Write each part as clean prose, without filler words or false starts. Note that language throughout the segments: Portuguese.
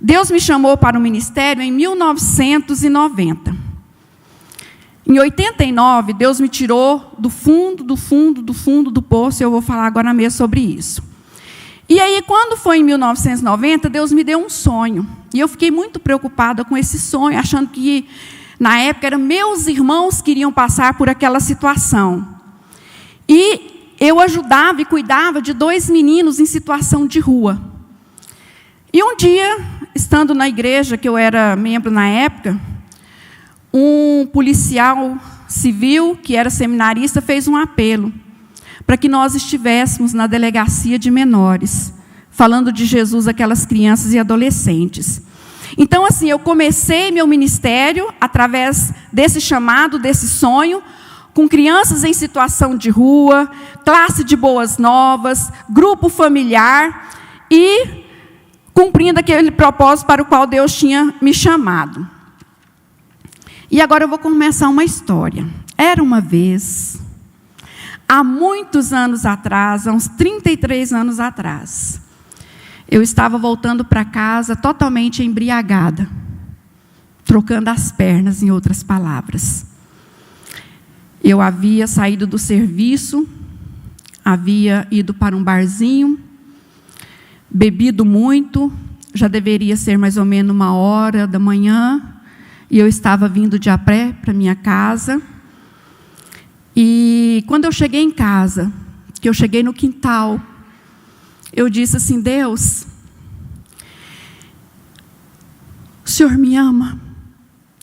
Deus me chamou para o ministério em 1990. Em 89, Deus me tirou do fundo do poço, e eu vou falar agora mesmo sobre isso. E aí, quando foi em 1990, Deus me deu um sonho. E eu fiquei muito preocupada com esse sonho, achando que, na época, eram meus irmãos que iriam passar por aquela situação. E eu ajudava e cuidava de 2 meninos em situação de rua. E um dia, estando na igreja, que eu era membro na época, um policial civil, que era seminarista, fez um apelo para que nós estivéssemos na delegacia de menores, falando de Jesus àquelas crianças e adolescentes. Então, assim, eu comecei meu ministério através desse chamado, desse sonho, com crianças em situação de rua, classe de boas novas, grupo familiar, e cumprindo aquele propósito para o qual Deus tinha me chamado. E agora eu vou começar uma história. Era uma vez, há muitos anos atrás, há uns 33 anos atrás, eu estava voltando para casa totalmente embriagada, trocando as pernas, em outras palavras. Eu havia saído do serviço, havia ido para um barzinho, bebido muito, já deveria ser mais ou menos 1h da manhã, e eu estava vindo de a pé para minha casa. E quando eu cheguei em casa, que eu cheguei no quintal, eu disse assim: Deus, o Senhor me ama?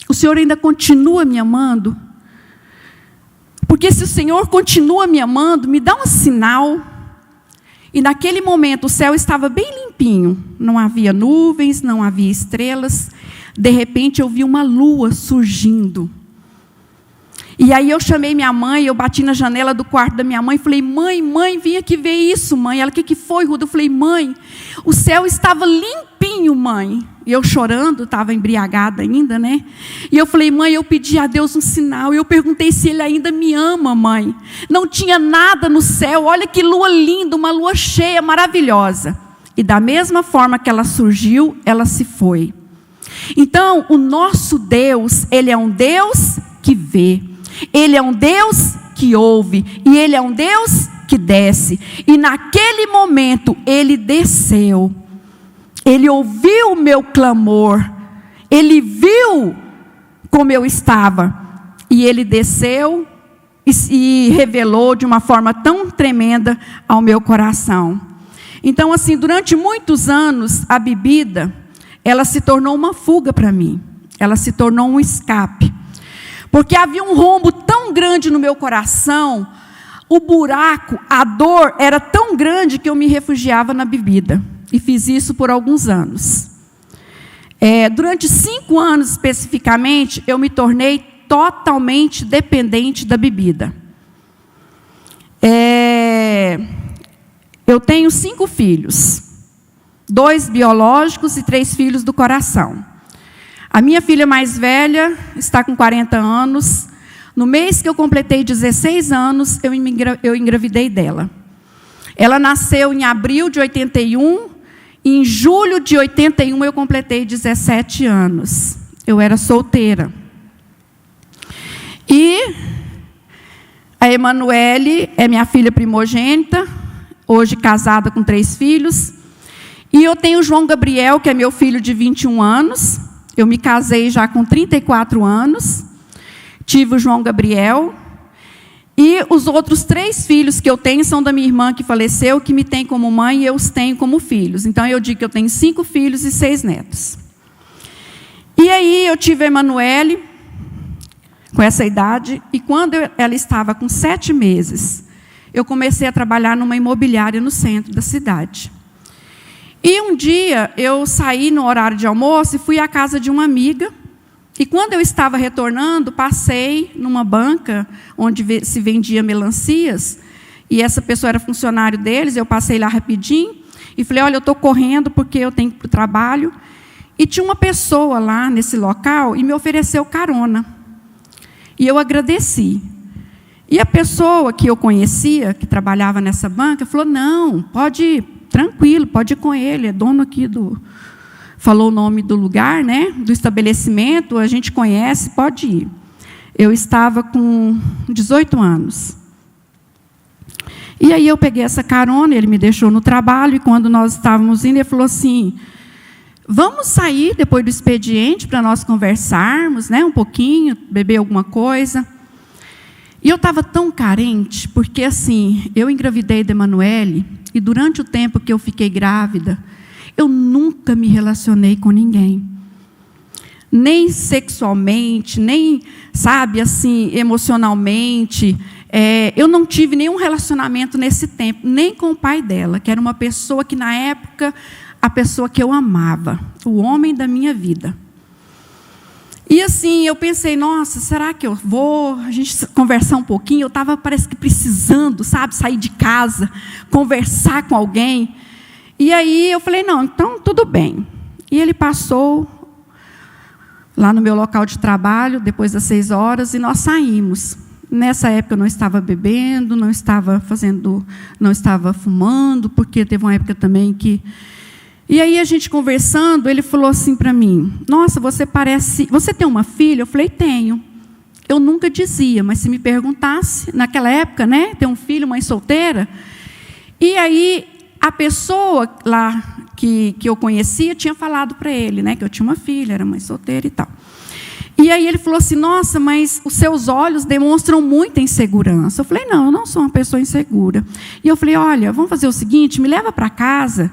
O Senhor ainda continua me amando? Porque se o Senhor continua me amando, me dá um sinal. E naquele momento o céu estava bem limpinho, não havia nuvens, não havia estrelas. De repente eu vi uma lua surgindo. E aí eu chamei minha mãe, eu bati na janela do quarto da minha mãe e falei: mãe, vim aqui ver isso, mãe. Ela: o que foi, Ruda? Eu falei: mãe, o céu estava limpinho, mãe. E eu chorando, estava embriagada ainda, né? E eu falei: mãe, eu pedi a Deus um sinal. E eu perguntei se Ele ainda me ama, mãe. Não tinha nada no céu, olha que lua linda, uma lua cheia, maravilhosa. E da mesma forma que ela surgiu, ela se foi. Então, o nosso Deus, Ele é um Deus que vê. Ele é um Deus que ouve, e Ele é um Deus que desce. E naquele momento, Ele desceu. Ele ouviu o meu clamor. Ele viu como eu estava. E Ele desceu e revelou de uma forma tão tremenda ao meu coração. Então, assim, durante muitos anos, a bebida, ela se tornou uma fuga para mim. Ela se tornou um escape. Porque havia um rombo tão grande no meu coração, o buraco, a dor era tão grande que eu me refugiava na bebida. E fiz isso por alguns anos. Durante 5 anos especificamente, eu me tornei totalmente dependente da bebida. Eu tenho 5 filhos. 2 biológicos e 3 filhos do coração. A minha filha mais velha está com 40 anos. No mês que eu completei 16 anos, eu engravidei dela. Ela nasceu em abril de 81, e em julho de 81 eu completei 17 anos. Eu era solteira. E a Emanuele é minha filha primogênita, hoje casada com 3 filhos. E eu tenho o João Gabriel, que é meu filho de 21 anos. Eu me casei já com 34 anos. Tive o João Gabriel. E os outros 3 filhos que eu tenho são da minha irmã que faleceu, que me tem como mãe, e eu os tenho como filhos. Então eu digo que eu tenho 5 filhos e 6 netos. E aí eu tive a Emanuele, com essa idade, e quando ela estava com 7 meses, eu comecei a trabalhar numa imobiliária no centro da cidade. E um dia eu saí no horário de almoço e fui à casa de uma amiga. E quando eu estava retornando, passei numa banca onde se vendia melancias. E essa pessoa era funcionário deles, eu passei lá rapidinho. E falei: olha, eu estou correndo porque eu tenho que ir para o trabalho. E tinha uma pessoa lá nesse local e me ofereceu carona. E eu agradeci. E a pessoa que eu conhecia, que trabalhava nessa banca, falou: não, pode ir. Tranquilo, pode ir com ele, é dono aqui do... falou o nome do lugar, né, do estabelecimento, a gente conhece, pode ir. Eu estava com 18 anos. E aí eu peguei essa carona, ele me deixou no trabalho, e quando nós estávamos indo, ele falou assim, vamos sair depois do expediente para nós conversarmos, né, um pouquinho, beber alguma coisa. E eu estava tão carente, porque assim, eu engravidei da Emanuele, e durante o tempo que eu fiquei grávida, eu nunca me relacionei com ninguém. Nem sexualmente, nem, sabe, assim, emocionalmente. Eu não tive nenhum relacionamento nesse tempo, nem com o pai dela, que era uma pessoa que, na época, a pessoa que eu amava, o homem da minha vida. E assim, eu pensei, nossa, será que eu vou a gente conversar um pouquinho? Eu estava, parece que precisando, sabe, sair de casa, conversar com alguém. E aí eu falei, não, então tudo bem. E ele passou lá no meu local de trabalho, depois das 6 horas, e nós saímos. Nessa época eu não estava bebendo, não estava fumando, porque teve uma época também que... E aí a gente conversando, ele falou assim para mim, nossa, você tem uma filha? Eu falei, tenho. Eu nunca dizia, mas se me perguntasse, naquela época, né, ter um filho, mãe solteira. E aí a pessoa lá que eu conhecia tinha falado para ele, né, que eu tinha uma filha, era mãe solteira e tal. E aí ele falou assim, nossa, mas os seus olhos demonstram muita insegurança. Eu falei, não, eu não sou uma pessoa insegura. E eu falei, olha, vamos fazer o seguinte, me leva para casa,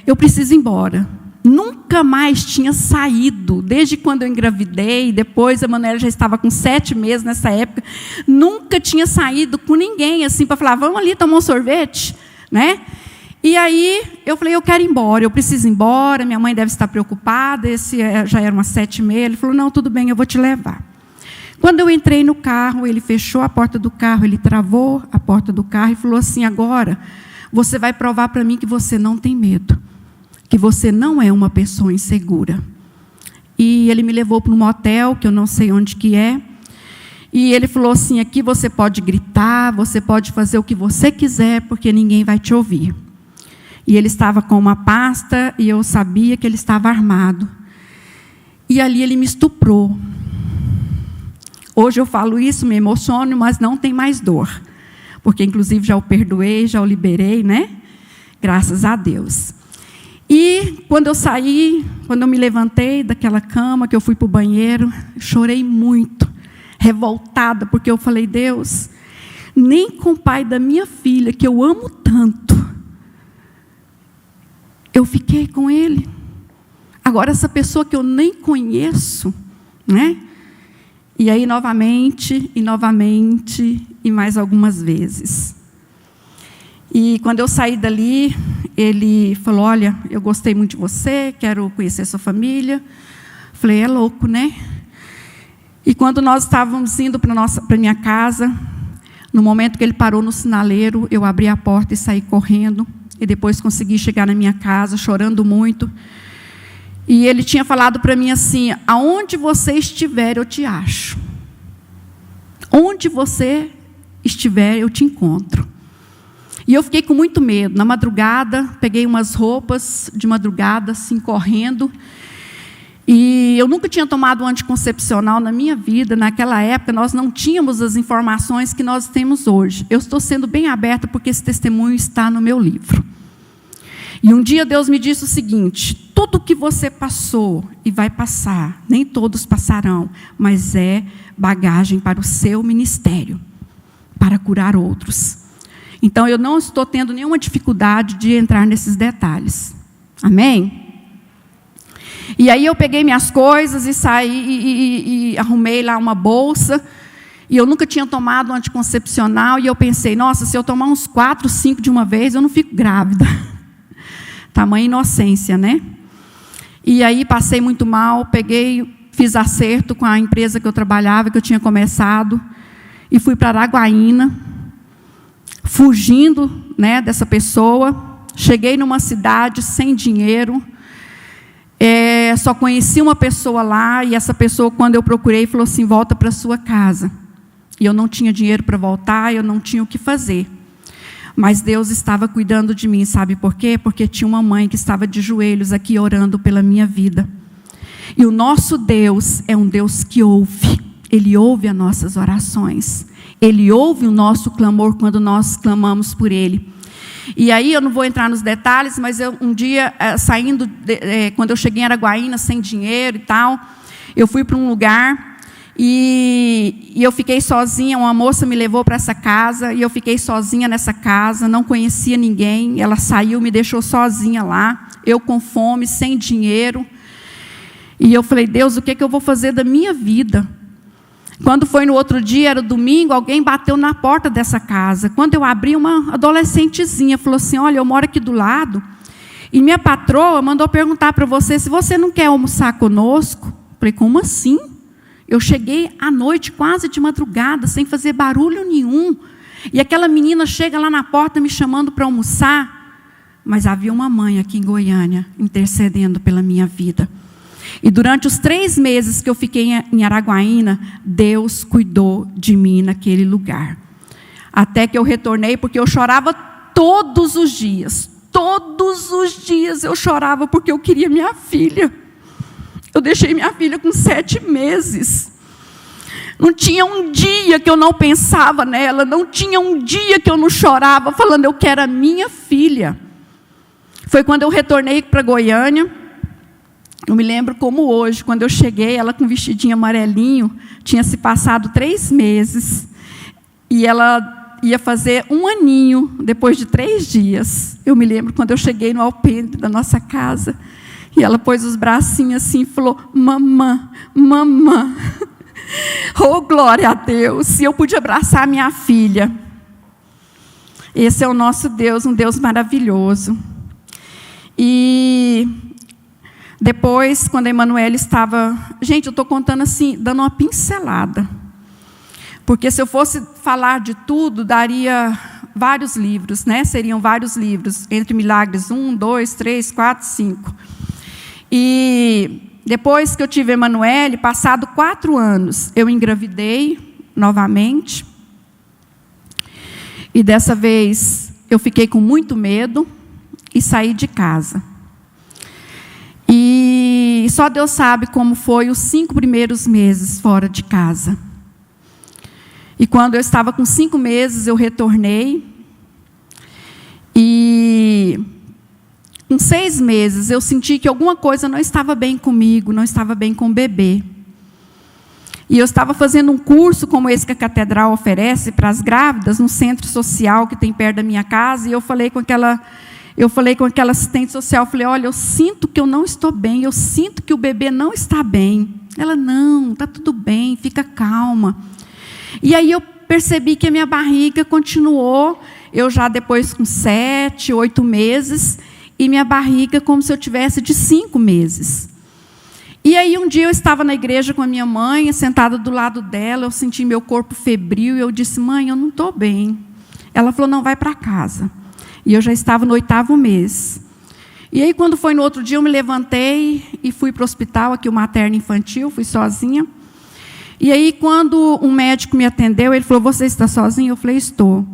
eu preciso ir embora. Nunca mais tinha saído, desde quando eu engravidei, depois a Manuela já estava com 7 meses nessa época, nunca tinha saído com ninguém, assim, para falar, vamos ali tomar um sorvete, né? E aí eu falei, eu quero ir embora, eu preciso ir embora, minha mãe deve estar preocupada, esse já era umas 7h30, ele falou, não, tudo bem, eu vou te levar. Quando eu entrei no carro, ele fechou a porta do carro, ele travou a porta do carro e falou assim, agora você vai provar para mim que você não tem medo, que você não é uma pessoa insegura. E ele me levou para um motel, que eu não sei onde que é, e ele falou assim, aqui você pode gritar, você pode fazer o que você quiser, porque ninguém vai te ouvir. E ele estava com uma pasta, e eu sabia que ele estava armado. E ali ele me estuprou. Hoje eu falo isso, me emociono, mas não tem mais dor. Porque, inclusive, já o perdoei, já o liberei, né? Graças a Deus. E, quando eu saí, quando eu me levantei daquela cama, que eu fui para o banheiro, chorei muito, revoltada, porque eu falei, Deus, nem com o pai da minha filha, que eu amo tanto, eu fiquei com ele. Agora, essa pessoa que eu nem conheço, né? E aí, novamente, e mais algumas vezes. E quando eu saí dali, ele falou, olha, eu gostei muito de você, quero conhecer sua família. Falei, é louco, né? E quando nós estávamos indo para minha casa, no momento que ele parou no sinaleiro, eu abri a porta e saí correndo. E depois consegui chegar na minha casa, chorando muito. E ele tinha falado para mim assim, aonde você estiver, eu te acho. Onde você estiver, eu te encontro. E eu fiquei com muito medo. Na madrugada, peguei umas roupas de madrugada, assim, correndo. E eu nunca tinha tomado anticoncepcional na minha vida. Naquela época, nós não tínhamos as informações que nós temos hoje. Eu estou sendo bem aberta porque esse testemunho está no meu livro. E um dia Deus me disse o seguinte, tudo que você passou e vai passar, nem todos passarão, mas é bagagem para o seu ministério, para curar outros. Então, eu não estou tendo nenhuma dificuldade de entrar nesses detalhes. Amém? E aí eu peguei minhas coisas e saí e arrumei lá uma bolsa. E eu nunca tinha tomado um anticoncepcional. E eu pensei, nossa, se eu tomar uns 4, 5 de uma vez, eu não fico grávida. Tamanha inocência, né? E aí passei muito mal, fiz acerto com a empresa que eu trabalhava, que eu tinha começado. E fui para Araguaína, fugindo, né, dessa pessoa. Cheguei numa cidade sem dinheiro. Só conheci uma pessoa lá, e essa pessoa, quando eu procurei, falou assim, volta para sua casa. E eu não tinha dinheiro para voltar, eu não tinha o que fazer. Mas Deus estava cuidando de mim, sabe por quê? Porque tinha uma mãe que estava de joelhos aqui orando pela minha vida. E o nosso Deus é um Deus que ouve. Ele ouve as nossas orações. Ele ouve o nosso clamor quando nós clamamos por Ele. E aí eu não vou entrar nos detalhes, mas um dia, saindo, quando eu cheguei em Araguaína, sem dinheiro e tal, eu fui para um lugar e eu fiquei sozinha. Uma moça me levou para essa casa e eu fiquei sozinha nessa casa, não conhecia ninguém. Ela saiu, me deixou sozinha lá, eu com fome, sem dinheiro. E eu falei, Deus, o que eu vou fazer da minha vida? Quando foi no outro dia, era domingo, alguém bateu na porta dessa casa. Quando eu abri, uma adolescentezinha falou assim, olha, eu moro aqui do lado, e minha patroa mandou perguntar para você se você não quer almoçar conosco. Falei, como assim? Eu cheguei à noite, quase de madrugada, sem fazer barulho nenhum. E aquela menina chega lá na porta me chamando para almoçar. Mas havia uma mãe aqui em Goiânia, intercedendo pela minha vida. E durante os 3 meses que eu fiquei em Araguaína, Deus cuidou de mim naquele lugar. Até que eu retornei, porque eu chorava todos os dias. Todos os dias eu chorava porque eu queria minha filha. Eu deixei minha filha com 7 meses. Não tinha um dia que eu não pensava nela. Não tinha um dia que eu não chorava, falando, eu quero a minha filha. Foi quando eu retornei para Goiânia. Eu me lembro como hoje, quando eu cheguei, ela com um vestidinho amarelinho, tinha se passado 3 meses, e ela ia fazer 1 aninho, depois de 3 dias. Eu me lembro quando eu cheguei no alpendre da nossa casa, e ela pôs os bracinhos assim e falou, mamã, mamã. Oh, glória a Deus! E eu pude abraçar minha filha. Esse é o nosso Deus, um Deus maravilhoso. E depois, quando a Emanuele estava... Gente, eu estou contando assim, dando uma pincelada. Porque se eu fosse falar de tudo, daria vários livros, né? Seriam vários livros. Entre Milagres 1, 2, 3, 4, 5. E depois que eu tive a Emanuele, passado 4 anos, eu engravidei novamente. E dessa vez, eu fiquei com muito medo e saí de casa. E só Deus sabe como foi os 5 primeiros meses fora de casa. E quando eu estava com 5 meses, eu retornei. E com 6 meses, eu senti que alguma coisa não estava bem comigo, não estava bem com o bebê. E eu estava fazendo um curso como esse que a Catedral oferece para as grávidas, num centro social que tem perto da minha casa, e eu falei com aquela assistente social, falei, olha, eu sinto que eu não estou bem, eu sinto que o bebê não está bem. Ela, não, está tudo bem, fica calma. E aí eu percebi que a minha barriga continuou, eu já depois com 7, 8 meses, e minha barriga como se eu tivesse de 5 meses. E aí um dia eu estava na igreja com a minha mãe, sentada do lado dela, eu senti meu corpo febril, e eu disse, mãe, eu não estou bem. Ela falou, não, vai para casa. E eu já estava no 8º mês. E aí, quando foi no outro dia, eu me levantei e fui para o hospital, aqui o materno infantil, fui sozinha. E aí, quando um médico me atendeu, ele falou, você está sozinha? Eu falei, estou.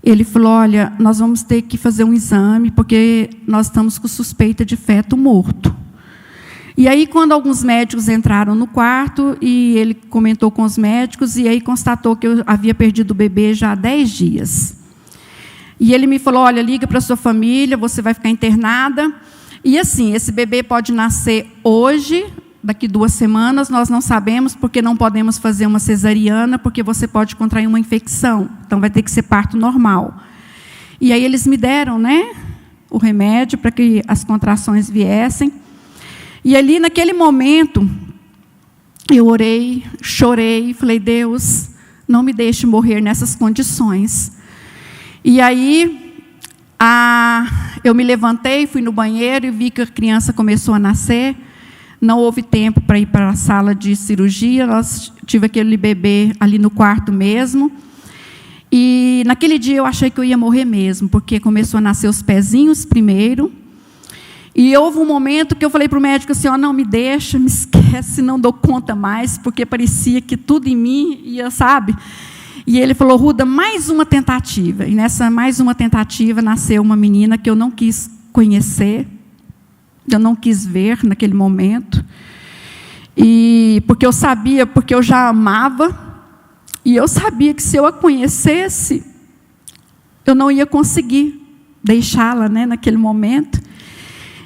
Ele falou, olha, nós vamos ter que fazer um exame, porque nós estamos com suspeita de feto morto. E aí, quando alguns médicos entraram no quarto, e ele comentou com os médicos, e aí constatou que eu havia perdido o bebê já há 10 dias. E ele me falou, olha, liga para a sua família, você vai ficar internada. E assim, esse bebê pode nascer hoje, daqui 2 semanas, nós não sabemos, porque não podemos fazer uma cesariana, porque você pode contrair uma infecção. Então, vai ter que ser parto normal. E aí eles me deram, né, o remédio para que as contrações viessem. E ali, naquele momento, eu orei, chorei, falei, Deus, não me deixe morrer nessas condições. E aí, eu me levantei, fui no banheiro e vi que a criança começou a nascer. Não houve tempo para ir para a sala de cirurgia, tive aquele bebê ali no quarto mesmo. E naquele dia eu achei que eu ia morrer mesmo, porque começou a nascer os pezinhos primeiro. E houve um momento que eu falei para o médico assim, não, me deixa, me esquece, não dou conta mais, porque parecia que tudo em mim ia, sabe? E ele falou: Ruda, mais uma tentativa. E nessa mais uma tentativa nasceu uma menina que eu não quis conhecer, eu não quis ver naquele momento. E porque eu sabia, porque eu já amava, e eu sabia que se eu a conhecesse, eu não ia conseguir deixá-la, né, naquele momento.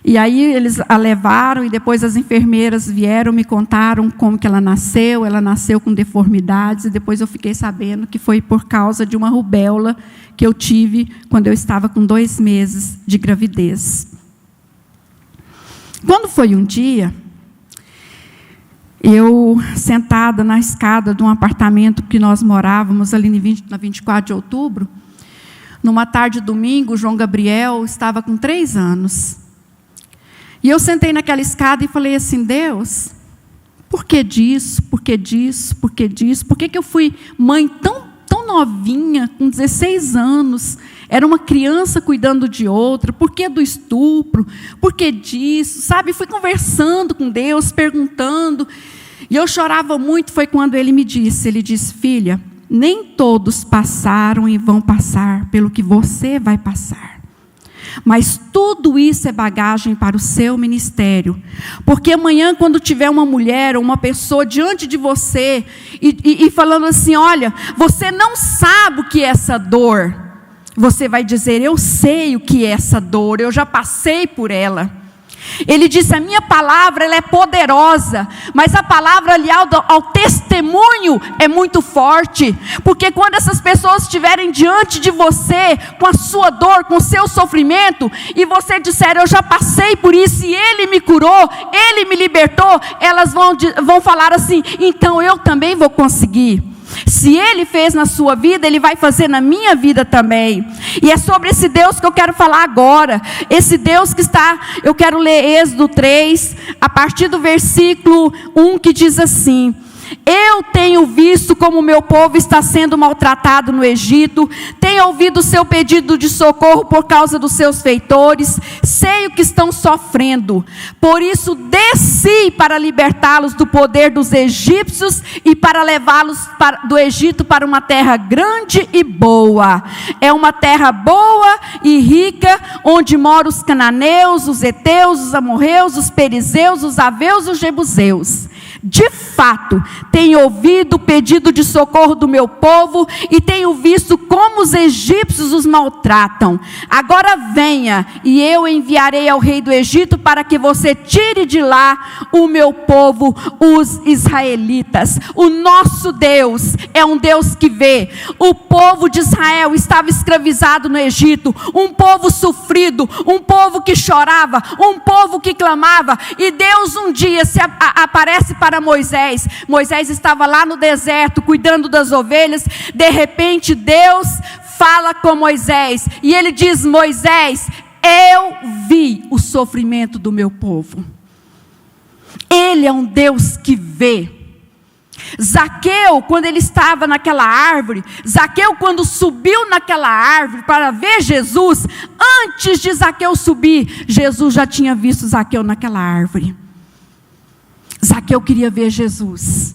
E aí eles a levaram, e depois as enfermeiras vieram, me contaram como que ela nasceu com deformidades, e depois eu fiquei sabendo que foi por causa de uma rubéola que eu tive quando eu estava com 2 meses de gravidez. Quando foi um dia, eu sentada na escada de um apartamento que nós morávamos ali na 24 de outubro, numa tarde de domingo, o João Gabriel estava com 3 anos. E eu sentei naquela escada e falei assim: Deus, por que disso? Por que disso? Por que disso? Por que eu fui mãe tão novinha, com 16 anos, era uma criança cuidando de outra? Por que do estupro? Por que disso? Sabe, fui conversando com Deus, perguntando, e eu chorava muito. Foi quando ele disse: filha, nem todos passaram e vão passar pelo que você vai passar. Mas tudo isso é bagagem para o seu ministério. Porque amanhã, quando tiver uma mulher ou uma pessoa diante de você e falando assim: olha, você não sabe o que é essa dor, você vai dizer: eu sei o que é essa dor, eu já passei por ela. Ele disse: a minha palavra, ela é poderosa, mas a palavra aliada ao testemunho é muito forte. Porque quando essas pessoas estiverem diante de você, com a sua dor, com o seu sofrimento, e você disser: eu já passei por isso, e Ele me curou, Ele me libertou, elas vão falar assim: então eu também vou conseguir. Se Ele fez na sua vida, Ele vai fazer na minha vida também. E é sobre esse Deus que eu quero falar agora. Esse Deus que está, eu quero ler Êxodo 3, a partir do versículo 1, que diz assim: eu tenho visto como o meu povo está sendo maltratado no Egito, tenho ouvido o seu pedido de socorro por causa dos seus feitores, sei o que estão sofrendo, por isso desci para libertá-los do poder dos egípcios e para levá-los do Egito para uma terra grande e boa. É uma terra boa e rica, onde moram os cananeus, os heteus, os amorreus, os perizeus, os aveus e os jebuseus. De fato, tenho ouvido o pedido de socorro do meu povo e tenho visto como os egípcios os maltratam. Agora venha e eu enviarei ao rei do Egito para que você tire de lá o meu povo, os israelitas. O nosso Deus é um Deus que vê. O povo de Israel estava escravizado no Egito, um povo sofrido, um povo que chorava, um povo que clamava, e Deus um dia aparece para Moisés. Moisés estava lá no deserto cuidando das ovelhas. De repente Deus fala com Moisés e ele diz: Moisés, eu vi o sofrimento do meu povo. Ele é um Deus que vê. Zaqueu, quando ele estava naquela árvore, Zaqueu, quando subiu naquela árvore para ver Jesus, antes de Zaqueu subir, Jesus já tinha visto Zaqueu naquela árvore. Zaqueu queria ver Jesus,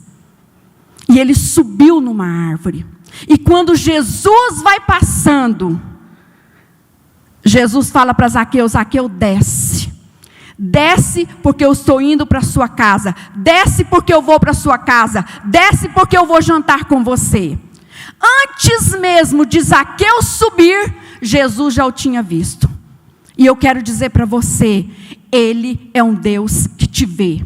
e ele subiu numa árvore, e quando Jesus vai passando, Jesus fala para Zaqueu: Zaqueu, desce. Desce porque eu estou indo para a sua casa. Desce porque eu vou para a sua casa. Desce porque eu vou jantar com você. Antes mesmo de Zaqueu subir, Jesus já o tinha visto. E eu quero dizer para você: Ele é um Deus que te vê.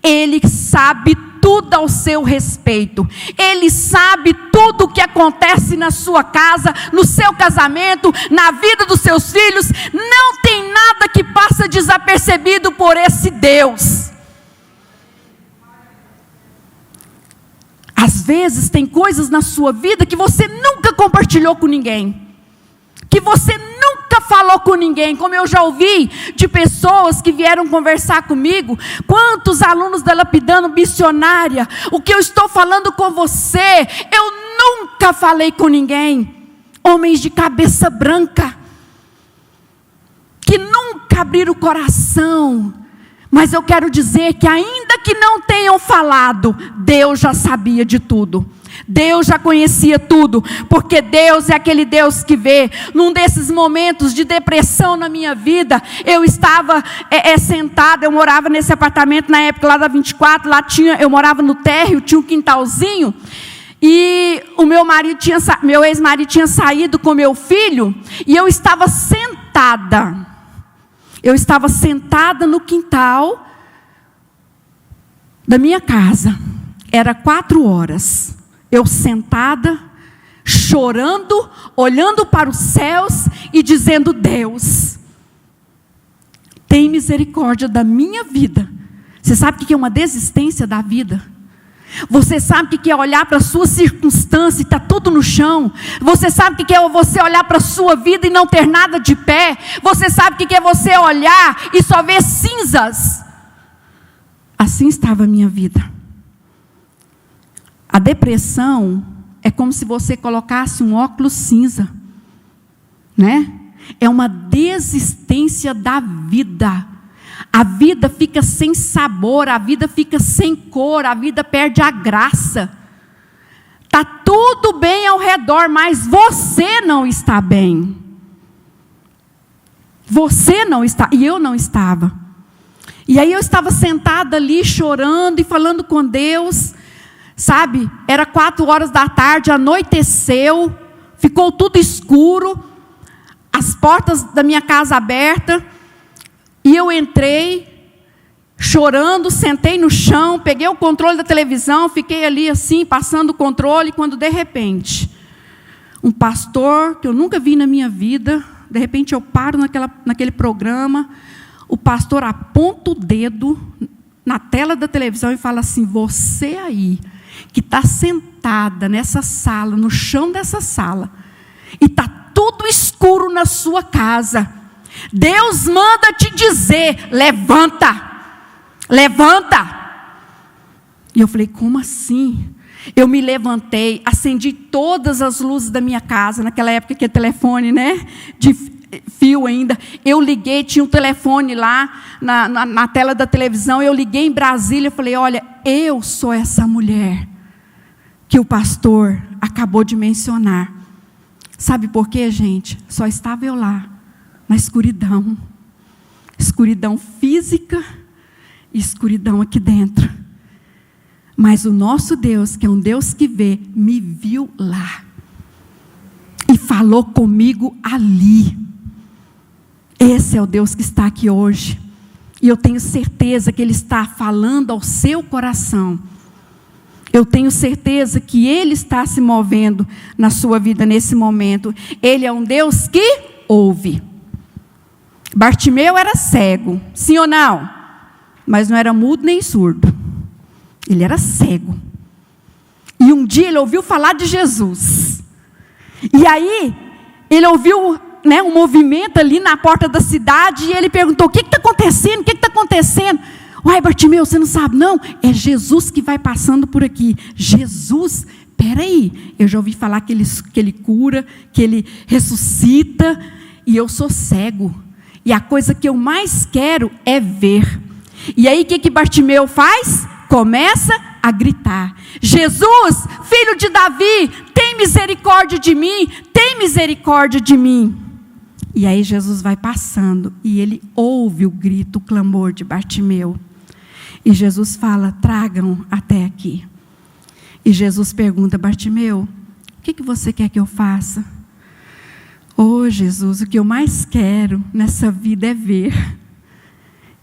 Ele sabe tudo ao seu respeito. Ele sabe tudo o que acontece na sua casa, no seu casamento, na vida dos seus filhos. Não tem nada que passa desapercebido por esse Deus. Às vezes tem coisas na sua vida que você nunca compartilhou com ninguém, que você nunca falou com ninguém, como eu já ouvi de pessoas que vieram conversar comigo. Quantos alunos da Lapidando Missionária, o que eu estou falando com você, eu nunca falei com ninguém. Homens de cabeça branca, que nunca abriram o coração. Mas eu quero dizer que ainda que não tenham falado, Deus já sabia de tudo. Deus já conhecia tudo, porque Deus é aquele Deus que vê. Num desses momentos de depressão na minha vida, eu estava sentada, eu morava nesse apartamento na época lá da 24, eu morava no térreo, tinha um quintalzinho, e o meu ex-marido tinha saído com meu filho, e eu estava sentada no quintal da minha casa. Era 4 horas. Eu sentada, chorando, olhando para os céus e dizendo: Deus, tem misericórdia da minha vida. Você sabe o que é uma desistência da vida? Você sabe o que é olhar para a sua circunstância e está tudo no chão? Você sabe o que é você olhar para a sua vida e não ter nada de pé? Você sabe o que é você olhar e só ver cinzas? Assim estava a minha vida. A depressão é como se você colocasse um óculos cinza, né? É uma desistência da vida. A vida fica sem sabor, a vida fica sem cor, a vida perde a graça. Está tudo bem ao redor, mas você não está bem. Você não está, e eu não estava. E aí eu estava sentada ali chorando e falando com Deus. Sabe, era 4 horas da tarde, anoiteceu, ficou tudo escuro, as portas da minha casa abertas, e eu entrei, chorando, sentei no chão, peguei o controle da televisão, fiquei ali assim, passando o controle, quando de repente, um pastor que eu nunca vi na minha vida, de repente eu paro naquele programa, o pastor aponta o dedo na tela da televisão e fala assim: você aí, que está sentada nessa sala, no chão dessa sala, e está tudo escuro na sua casa, Deus manda te dizer: levanta, levanta. E eu falei: como assim? Eu me levantei, acendi todas as luzes da minha casa, naquela época que é telefone, né, de fio ainda, eu liguei, tinha um telefone lá na tela da televisão, eu liguei em Brasília, falei: olha, eu sou essa mulher que o pastor acabou de mencionar. Sabe por quê, gente? Só estava eu lá, na escuridão. Escuridão física e escuridão aqui dentro. Mas o nosso Deus, que é um Deus que vê, me viu lá. E falou comigo ali. Esse é o Deus que está aqui hoje. E eu tenho certeza que Ele está falando ao seu coração. Eu tenho certeza que Ele está se movendo na sua vida nesse momento. Ele é um Deus que ouve. Bartimeu era cego, sim ou não? Mas não era mudo nem surdo. Ele era cego. E um dia ele ouviu falar de Jesus. E aí, ele ouviu um movimento ali na porta da cidade, e ele perguntou: o que está acontecendo? O que está acontecendo? Uai, Bartimeu, você não sabe não? É Jesus que vai passando por aqui. Jesus? Peraí, eu já ouvi falar que ele cura, que Ele ressuscita, e eu sou cego. E a coisa que eu mais quero é ver. E aí o que Bartimeu faz? Começa a gritar: Jesus, filho de Davi, tem misericórdia de mim, tem misericórdia de mim. E aí Jesus vai passando, e ele ouve o grito, o clamor de Bartimeu. E Jesus fala: tragam até aqui. E Jesus pergunta: Bartimeu, o que você quer que eu faça? Oh, Jesus, o que eu mais quero nessa vida é ver.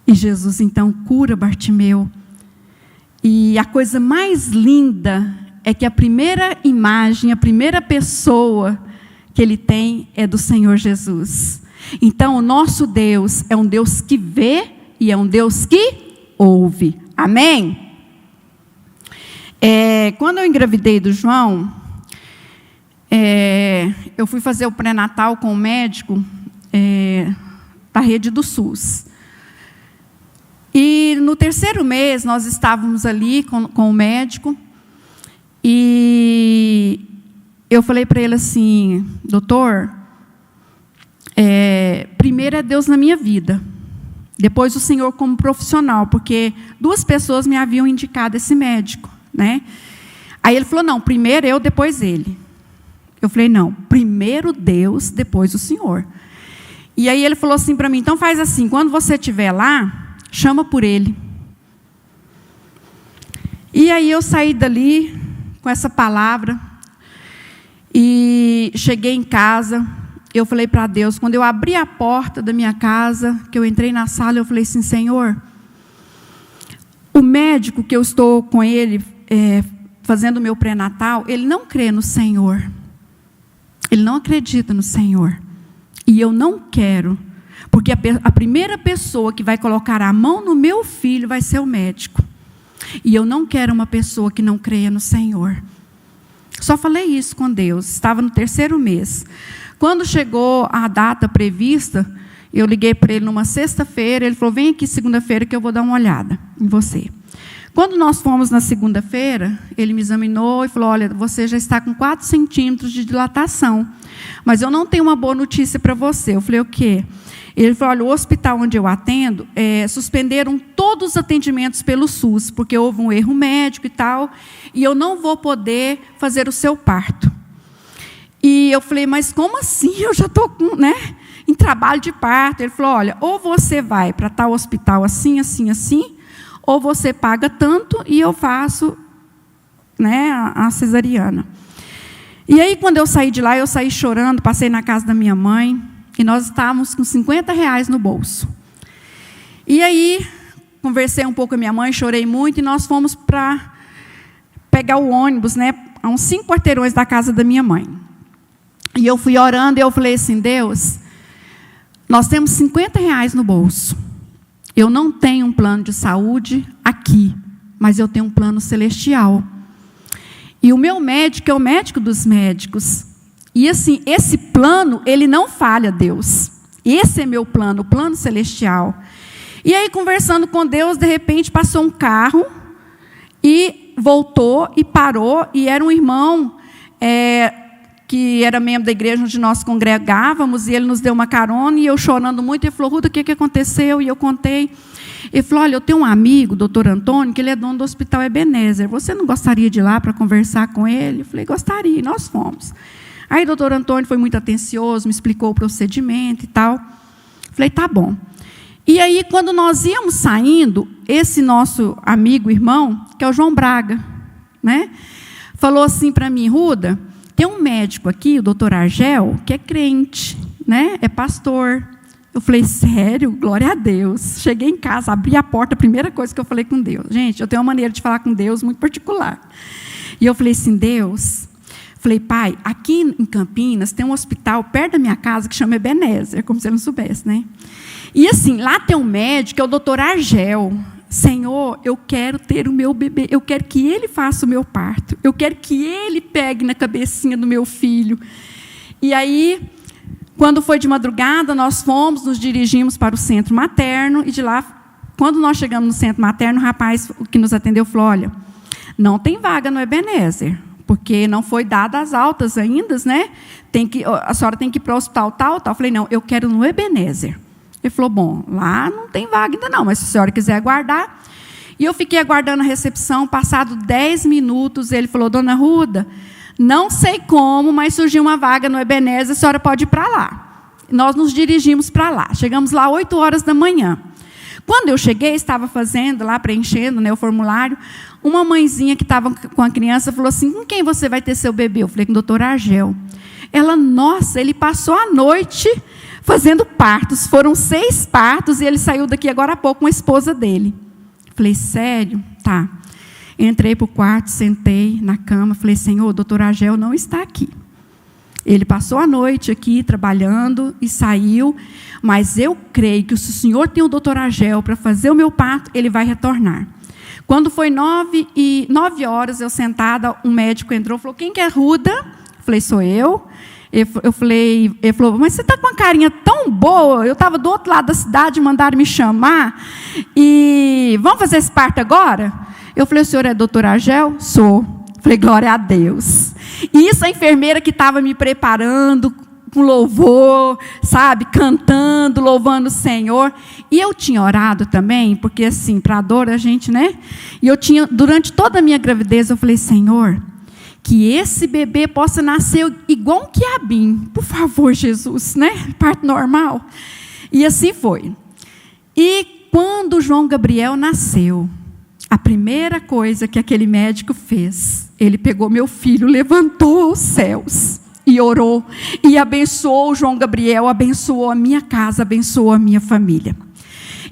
E Jesus então cura Bartimeu. E a coisa mais linda é que a primeira imagem, a primeira pessoa que ele tem é do Senhor Jesus. Então o nosso Deus é um Deus que vê e é um Deus que ouve. Amém? Quando eu engravidei do João, eu fui fazer o pré-natal com o médico da rede do SUS. E no 3º mês, nós estávamos ali com o médico, e eu falei para ele assim: doutor, primeiro é Deus na minha vida, depois o Senhor como profissional, porque 2 pessoas me haviam indicado esse médico, né? Aí ele falou, não, primeiro eu, depois ele. Eu falei, não, primeiro Deus, depois o Senhor. E aí ele falou assim para mim, então faz assim, quando você estiver lá, chama por ele. E aí eu saí dali com essa palavra e cheguei em casa. Eu falei para Deus, quando eu abri a porta da minha casa, que eu entrei na sala, eu falei assim, Senhor, o médico que eu estou com ele, fazendo o meu pré-natal, ele não crê no Senhor. Ele não acredita no Senhor. E eu não quero, porque a primeira pessoa que vai colocar a mão no meu filho vai ser o médico. E eu não quero uma pessoa que não creia no Senhor. Só falei isso com Deus, estava no 3º mês. Quando chegou a data prevista, eu liguei para ele numa sexta-feira, ele falou, vem aqui segunda-feira que eu vou dar uma olhada em você. Quando nós fomos na segunda-feira, ele me examinou e falou, olha, você já está com 4 centímetros de dilatação, mas eu não tenho uma boa notícia para você. Eu falei, o quê? Ele falou, olha, o hospital onde eu atendo, suspenderam todos os atendimentos pelo SUS, porque houve um erro médico e tal, e eu não vou poder fazer o seu parto. E eu falei, mas como assim? Eu já estou em trabalho de parto. Ele falou, olha, ou você vai para tal hospital assim, assim, assim, ou você paga tanto e eu faço a cesariana. E aí, quando eu saí de lá, eu saí chorando, passei na casa da minha mãe, e nós estávamos com R$50 no bolso. E aí, conversei um pouco com a minha mãe, chorei muito, e nós fomos para pegar o ônibus, a uns 5 quarteirões da casa da minha mãe. E eu fui orando, e eu falei assim, Deus, nós temos R$50 no bolso. Eu não tenho um plano de saúde aqui, mas eu tenho um plano celestial. E o meu médico é o médico dos médicos. E assim, esse plano, ele não falha, Deus. Esse é meu plano, o plano celestial. E aí, conversando com Deus, de repente, passou um carro e voltou e parou, e era um irmão que era membro da igreja onde nós congregávamos, e ele nos deu uma carona, e eu chorando muito, ele falou, Ruda, o que aconteceu? E eu contei. Ele falou, olha, eu tenho um amigo, doutor Antônio, que ele é dono do Hospital Ebenezer, você não gostaria de ir lá para conversar com ele? Eu falei, gostaria, e nós fomos. Aí o doutor Antônio foi muito atencioso, me explicou o procedimento e tal. Falei, tá bom. E aí, quando nós íamos saindo, esse nosso amigo, irmão, que é o João Braga, falou assim para mim, Ruda, tem um médico aqui, o doutor Argel, que é crente, é pastor. Eu falei, sério? Glória a Deus. Cheguei em casa, abri a porta, a primeira coisa que eu falei com Deus. Gente, eu tenho uma maneira de falar com Deus muito particular. E eu falei assim, Deus, falei, pai, aqui em Campinas tem um hospital perto da minha casa que chama Ebenezer, como se ele não soubesse, E assim, lá tem um médico, que é o doutor Argel. Senhor, eu quero ter o meu bebê, eu quero que ele faça o meu parto, eu quero que ele pegue na cabecinha do meu filho. E aí, quando foi de madrugada, nós fomos, nos dirigimos para o centro materno, e de lá, quando nós chegamos no centro materno, o rapaz que nos atendeu falou, olha, não tem vaga no Ebenezer, porque não foi dada as altas ainda, a senhora tem que ir para o hospital tal. Eu falei, não, eu quero no Ebenezer. Ele falou, bom, lá não tem vaga ainda não, mas se a senhora quiser aguardar. E eu fiquei aguardando a recepção, passado 10 minutos, ele falou, dona Ruda, não sei como, mas surgiu uma vaga no Ebenezer, a senhora pode ir para lá. Nós nos dirigimos para lá, chegamos lá 8 horas da manhã. Quando eu cheguei, estava fazendo lá, preenchendo o formulário, uma mãezinha que estava com a criança falou assim, com quem você vai ter seu bebê? Eu falei, com o doutor Argel. Ela, nossa, ele passou a noite fazendo partos, foram 6 partos, e ele saiu daqui agora há pouco com a esposa dele. Falei, sério? Tá. Entrei para o quarto, sentei na cama, falei, Senhor, o doutor Argel não está aqui. Ele passou a noite aqui trabalhando e saiu, mas eu creio que se o Senhor tem o doutor Argel para fazer o meu parto, ele vai retornar. Quando foi 9 horas, eu sentada, um médico entrou e falou, quem que é Ruda? Eu falei, sou eu. Ele falou, mas você está com uma carinha tão boa, eu estava do outro lado da cidade, mandaram me chamar, e vamos fazer esse parto agora? Eu falei, o senhor é doutor Argel? Sou. Falei, glória a Deus. E isso a enfermeira que estava me preparando, com louvor, cantando, louvando o Senhor. E eu tinha orado também, porque assim, para a dor a gente, E eu tinha, durante toda a minha gravidez, eu falei, Senhor, que esse bebê possa nascer igual um quiabinho. Por favor, Jesus, né? Parto normal. E assim foi. E quando João Gabriel nasceu, a primeira coisa que aquele médico fez, ele pegou meu filho, levantou aos céus e orou, e abençoou o João Gabriel, abençoou a minha casa, abençoou a minha família.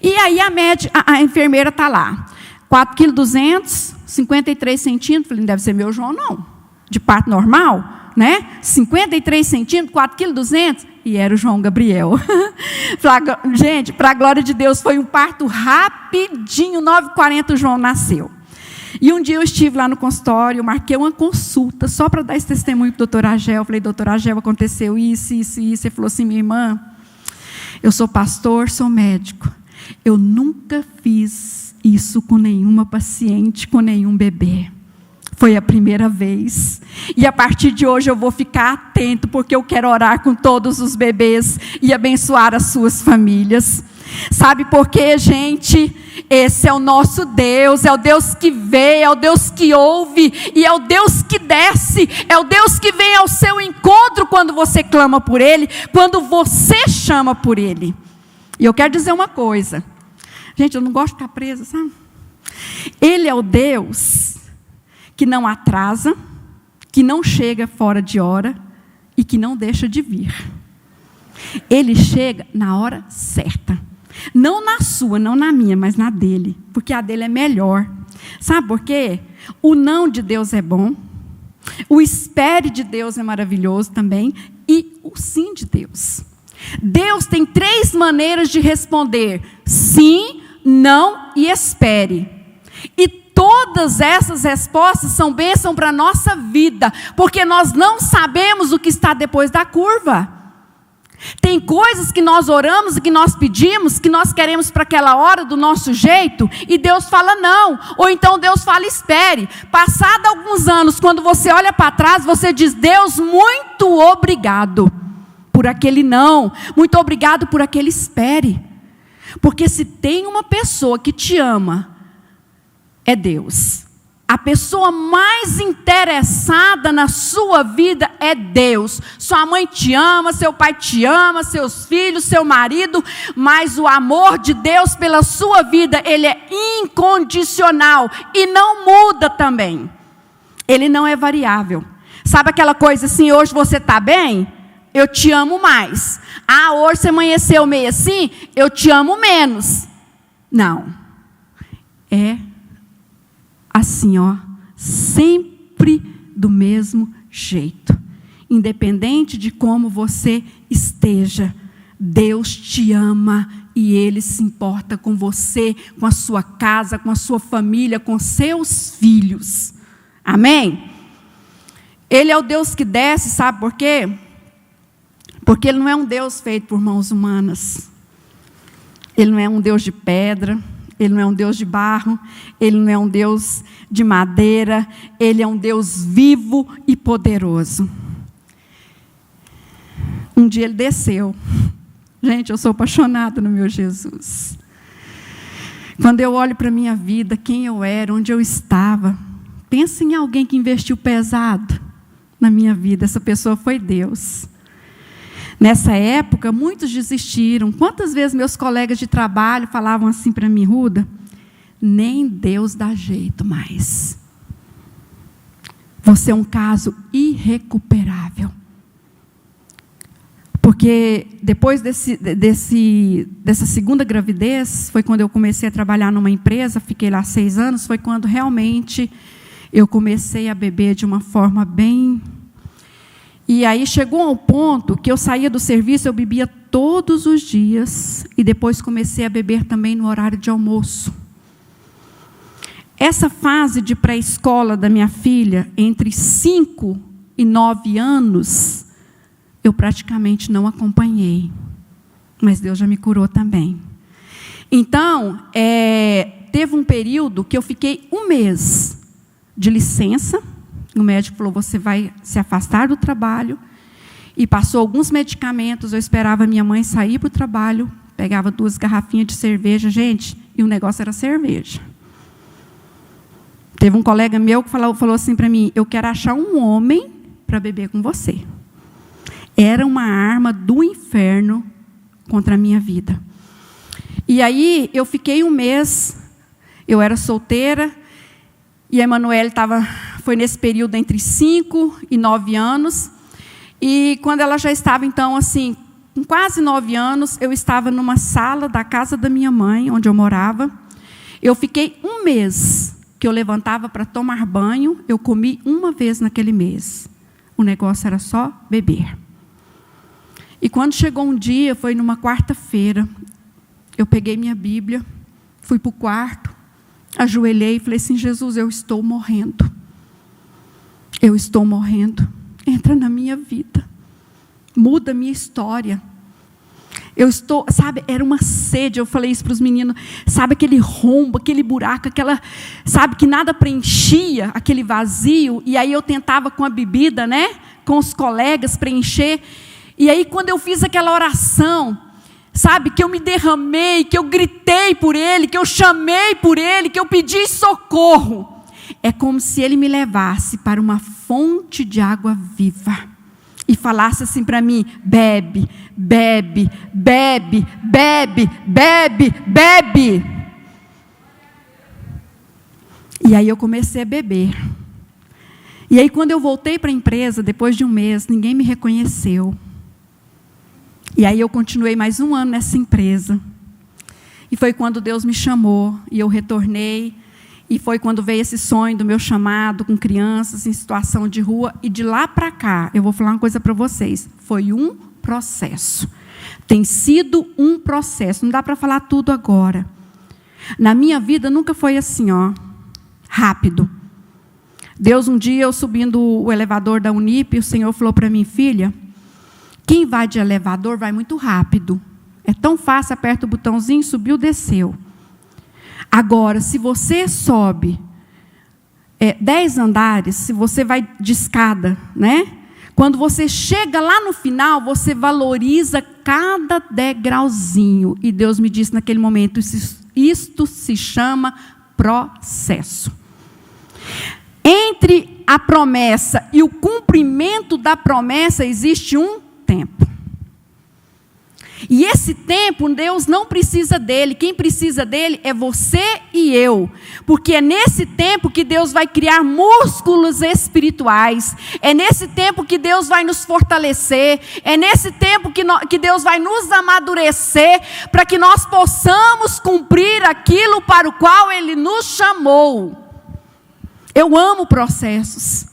E aí a enfermeira está lá, 4,2 kg, 53 centímetros, falei, não deve ser meu João não, de parto normal, né? 53 centímetros, 4,2 kg, e era o João Gabriel. Gente, para a glória de Deus, foi um parto rapidinho, 9h40 o João nasceu. E um dia eu estive lá no consultório, marquei uma consulta, só para dar esse testemunho para o doutor Agel. Falei, doutor Agel, aconteceu isso, isso, isso. Ele falou assim, minha irmã, eu sou pastor, sou médico. Eu nunca fiz isso com nenhuma paciente, com nenhum bebê. Foi a primeira vez. E a partir de hoje eu vou ficar atento, porque eu quero orar com todos os bebês e abençoar as suas famílias. Sabe por quê, gente? Esse é o nosso Deus, é o Deus que vê, é o Deus que ouve, e é o Deus que desce, é o Deus que vem ao seu encontro quando você clama por Ele, quando você chama por Ele. E eu quero dizer uma coisa, gente, eu não gosto de ficar presa, sabe? Ele é o Deus que não atrasa, que não chega fora de hora e que não deixa de vir. Ele chega na hora certa. Não na sua, não na minha, mas na dele. Porque a dele é melhor. Sabe por quê? O não de Deus é bom. O espere de Deus é maravilhoso também. E o sim de Deus. Deus tem 3 maneiras de responder: sim, não e espere. E todas essas respostas são bênção para a nossa vida. Porque nós não sabemos o que está depois da curva. Tem coisas que nós oramos e que nós pedimos, que nós queremos para aquela hora do nosso jeito, e Deus fala não, ou então Deus fala espere. Passado alguns anos, quando você olha para trás, você diz, Deus, muito obrigado por aquele não, muito obrigado por aquele espere. Porque se tem uma pessoa que te ama, é Deus. A pessoa mais interessada na sua vida é Deus. Sua mãe te ama, seu pai te ama, seus filhos, seu marido, mas o amor de Deus pela sua vida, ele é incondicional e não muda também. Ele não é variável. Sabe aquela coisa assim, hoje você está bem? Eu te amo mais. Ah, hoje você amanheceu meio assim? Eu te amo menos. Não. É assim, ó, sempre do mesmo jeito. Independente de como você esteja, Deus te ama e Ele se importa com você, com a sua casa, com a sua família, com seus filhos. Amém? Ele é o Deus que desce, sabe por quê? Porque Ele não é um Deus feito por mãos humanas. Ele não é um Deus de pedra. Ele não é um Deus de barro, Ele não é um Deus de madeira, Ele é um Deus vivo e poderoso. Um dia Ele desceu. Gente, eu sou apaixonada no meu Jesus. Quando eu olho para a minha vida, quem eu era, onde eu estava, pensa em alguém que investiu pesado na minha vida. Essa pessoa foi Deus. Nessa época, muitos desistiram. Quantas vezes meus colegas de trabalho falavam assim para mim, Ruda, nem Deus dá jeito mais. Você é um caso irrecuperável. Porque depois dessa segunda gravidez, foi quando eu comecei a trabalhar numa empresa, fiquei lá 6 anos, foi quando realmente eu comecei a beber de uma forma bem... E aí chegou ao ponto que eu saía do serviço, eu bebia todos os dias, e depois comecei a beber também no horário de almoço. Essa fase de pré-escola da minha filha, entre 5 e 9 anos, eu praticamente não acompanhei. Mas Deus já me curou também. Então, teve um período que eu fiquei 1 mês de licença. O médico falou, você vai se afastar do trabalho. E passou alguns medicamentos, eu esperava minha mãe sair para o trabalho, pegava 2 garrafinhas de cerveja, gente, e o negócio era cerveja. Teve um colega meu que falou assim para mim: eu quero achar um homem para beber com você. Era uma arma do inferno contra a minha vida. E aí eu fiquei um mês, eu era solteira, e a Emanuele foi nesse período entre 5 e 9 anos, e quando ela já estava, então, assim, com quase 9 anos, eu estava numa sala da casa da minha mãe, onde eu morava. Eu fiquei um mês que eu levantava para tomar banho, eu comi uma vez naquele mês. O negócio era só beber. E quando chegou um dia, foi numa quarta-feira, eu peguei minha Bíblia, fui para o quarto, ajoelhei e falei assim: Jesus, eu estou morrendo. Eu estou morrendo. Entra na minha vida. Muda a minha história. Eu estou, sabe, era uma sede. Eu falei isso para os meninos. Sabe aquele rombo, aquele buraco, sabe, que nada preenchia aquele vazio. E aí eu tentava com a bebida, né? Com os colegas preencher. E aí quando eu fiz aquela oração, sabe, que eu me derramei, que eu gritei por ele, que eu chamei por ele, que eu pedi socorro, é como se ele me levasse para uma fonte de água viva e falasse assim para mim: bebe, bebe, bebe, bebe, bebe, bebe. E aí eu comecei a beber. E aí quando eu voltei para a empresa, depois de um mês, ninguém me reconheceu. E aí eu continuei mais um ano nessa empresa. E foi quando Deus me chamou e eu retornei. E foi quando veio esse sonho do meu chamado com crianças em situação de rua. E de lá para cá, eu vou falar uma coisa para vocês. Foi um processo. Tem sido um processo. Não dá para falar tudo agora. Na minha vida nunca foi assim, rápido. Deus, um dia eu subindo o elevador da Unip, o Senhor falou para mim: filha, quem vai de elevador vai muito rápido. É tão fácil, aperta o botãozinho, subiu, desceu. Agora, se você sobe 10 andares, se você vai de escada, né? Quando você chega lá no final, você valoriza cada degrauzinho. E Deus me disse naquele momento: isto se chama processo. Entre a promessa e o cumprimento da promessa existe um tempo. E esse tempo, Deus não precisa dele. Quem precisa dele é você e eu. Porque é nesse tempo que Deus vai criar músculos espirituais. É nesse tempo que Deus vai nos fortalecer. É nesse tempo que Deus vai nos amadurecer, para que nós possamos cumprir aquilo para o qual Ele nos chamou. Eu amo processos.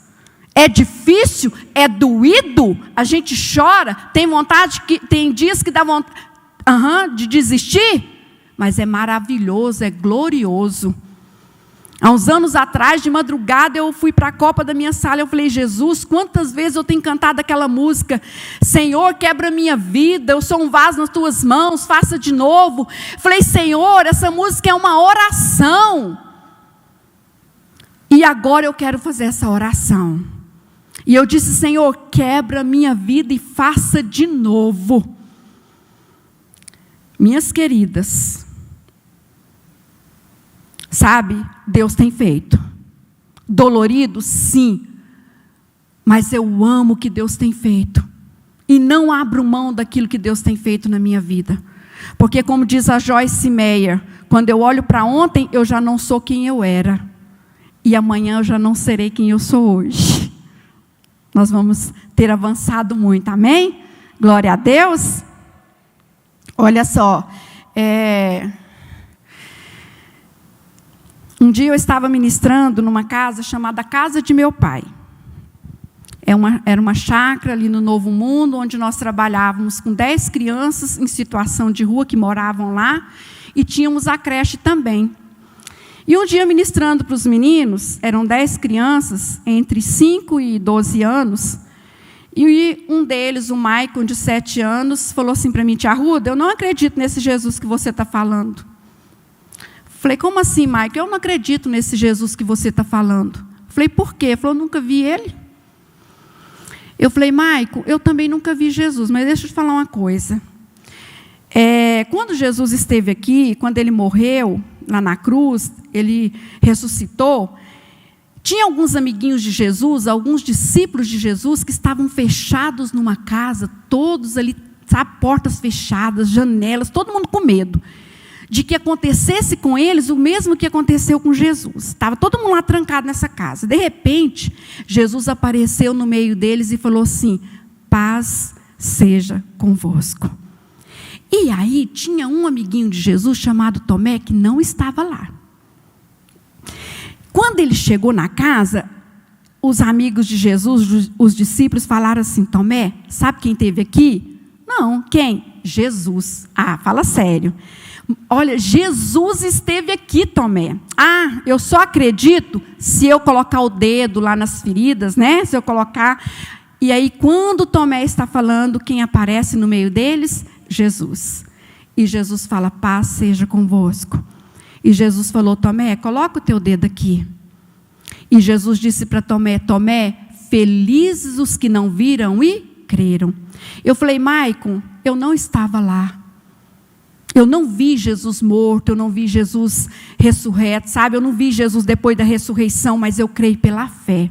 É difícil, é doído, a gente chora, tem dias que dá vontade de desistir, mas é maravilhoso, é glorioso. Há uns anos atrás, de madrugada, eu fui para a copa da minha sala, eu falei: Jesus, quantas vezes eu tenho cantado aquela música: Senhor, quebra minha vida, eu sou um vaso nas tuas mãos, faça de novo. Falei: Senhor, essa música é uma oração. E agora eu quero fazer essa oração. E eu disse: Senhor, quebra minha vida e faça de novo. Minhas queridas, sabe, Deus tem feito. Dolorido, sim. Mas eu amo o que Deus tem feito. E não abro mão daquilo que Deus tem feito na minha vida. Porque, como diz a Joyce Meyer, quando eu olho para ontem, eu já não sou quem eu era. E amanhã eu já não serei quem eu sou hoje. Nós vamos ter avançado muito, amém? Glória a Deus. Olha só, um dia eu estava ministrando numa casa chamada Casa de Meu Pai. Era uma chácara ali no Novo Mundo, onde nós trabalhávamos com 10 crianças em situação de rua que moravam lá, e tínhamos a creche também. E um dia, ministrando para os meninos, eram 10 crianças, entre 5 e 12 anos, e um deles, o Maicon, de 7 anos, falou assim para mim: Tia Ruda, eu não acredito nesse Jesus que você está falando. Falei: como assim, Maicon? Eu não acredito nesse Jesus que você está falando. Falei: por quê? Ele falou: eu nunca vi ele. Eu falei: Maicon, eu também nunca vi Jesus, mas deixa eu te falar uma coisa. Quando Jesus esteve aqui, quando ele morreu lá na cruz, ele ressuscitou, Tinha alguns amiguinhos de Jesus, alguns discípulos de Jesus, que estavam fechados numa casa, todos ali, sabe, portas fechadas, janelas, todo mundo com medo de que acontecesse com eles o mesmo que aconteceu com Jesus. Estava todo mundo lá trancado nessa casa. De repente, Jesus apareceu no meio deles e falou assim: paz seja convosco. E aí tinha um amiguinho de Jesus chamado Tomé que não estava lá. Quando ele chegou na casa, os amigos de Jesus, os discípulos, falaram assim: Tomé, sabe quem esteve aqui? Não, quem? Jesus. Ah, fala sério. Olha, Jesus esteve aqui, Tomé. Ah, eu só acredito se eu colocar o dedo lá nas feridas, né? Se eu colocar. E aí, quando Tomé está falando, quem aparece no meio deles? Jesus. E Jesus fala: paz seja convosco. E Jesus falou: Tomé, coloca o teu dedo aqui. E Jesus disse para Tomé: Tomé, felizes os que não viram e creram. Eu falei: Maicon, eu não estava lá. Eu não vi Jesus morto, eu não vi Jesus ressurreto, sabe? Eu não vi Jesus depois da ressurreição, mas eu creio pela fé.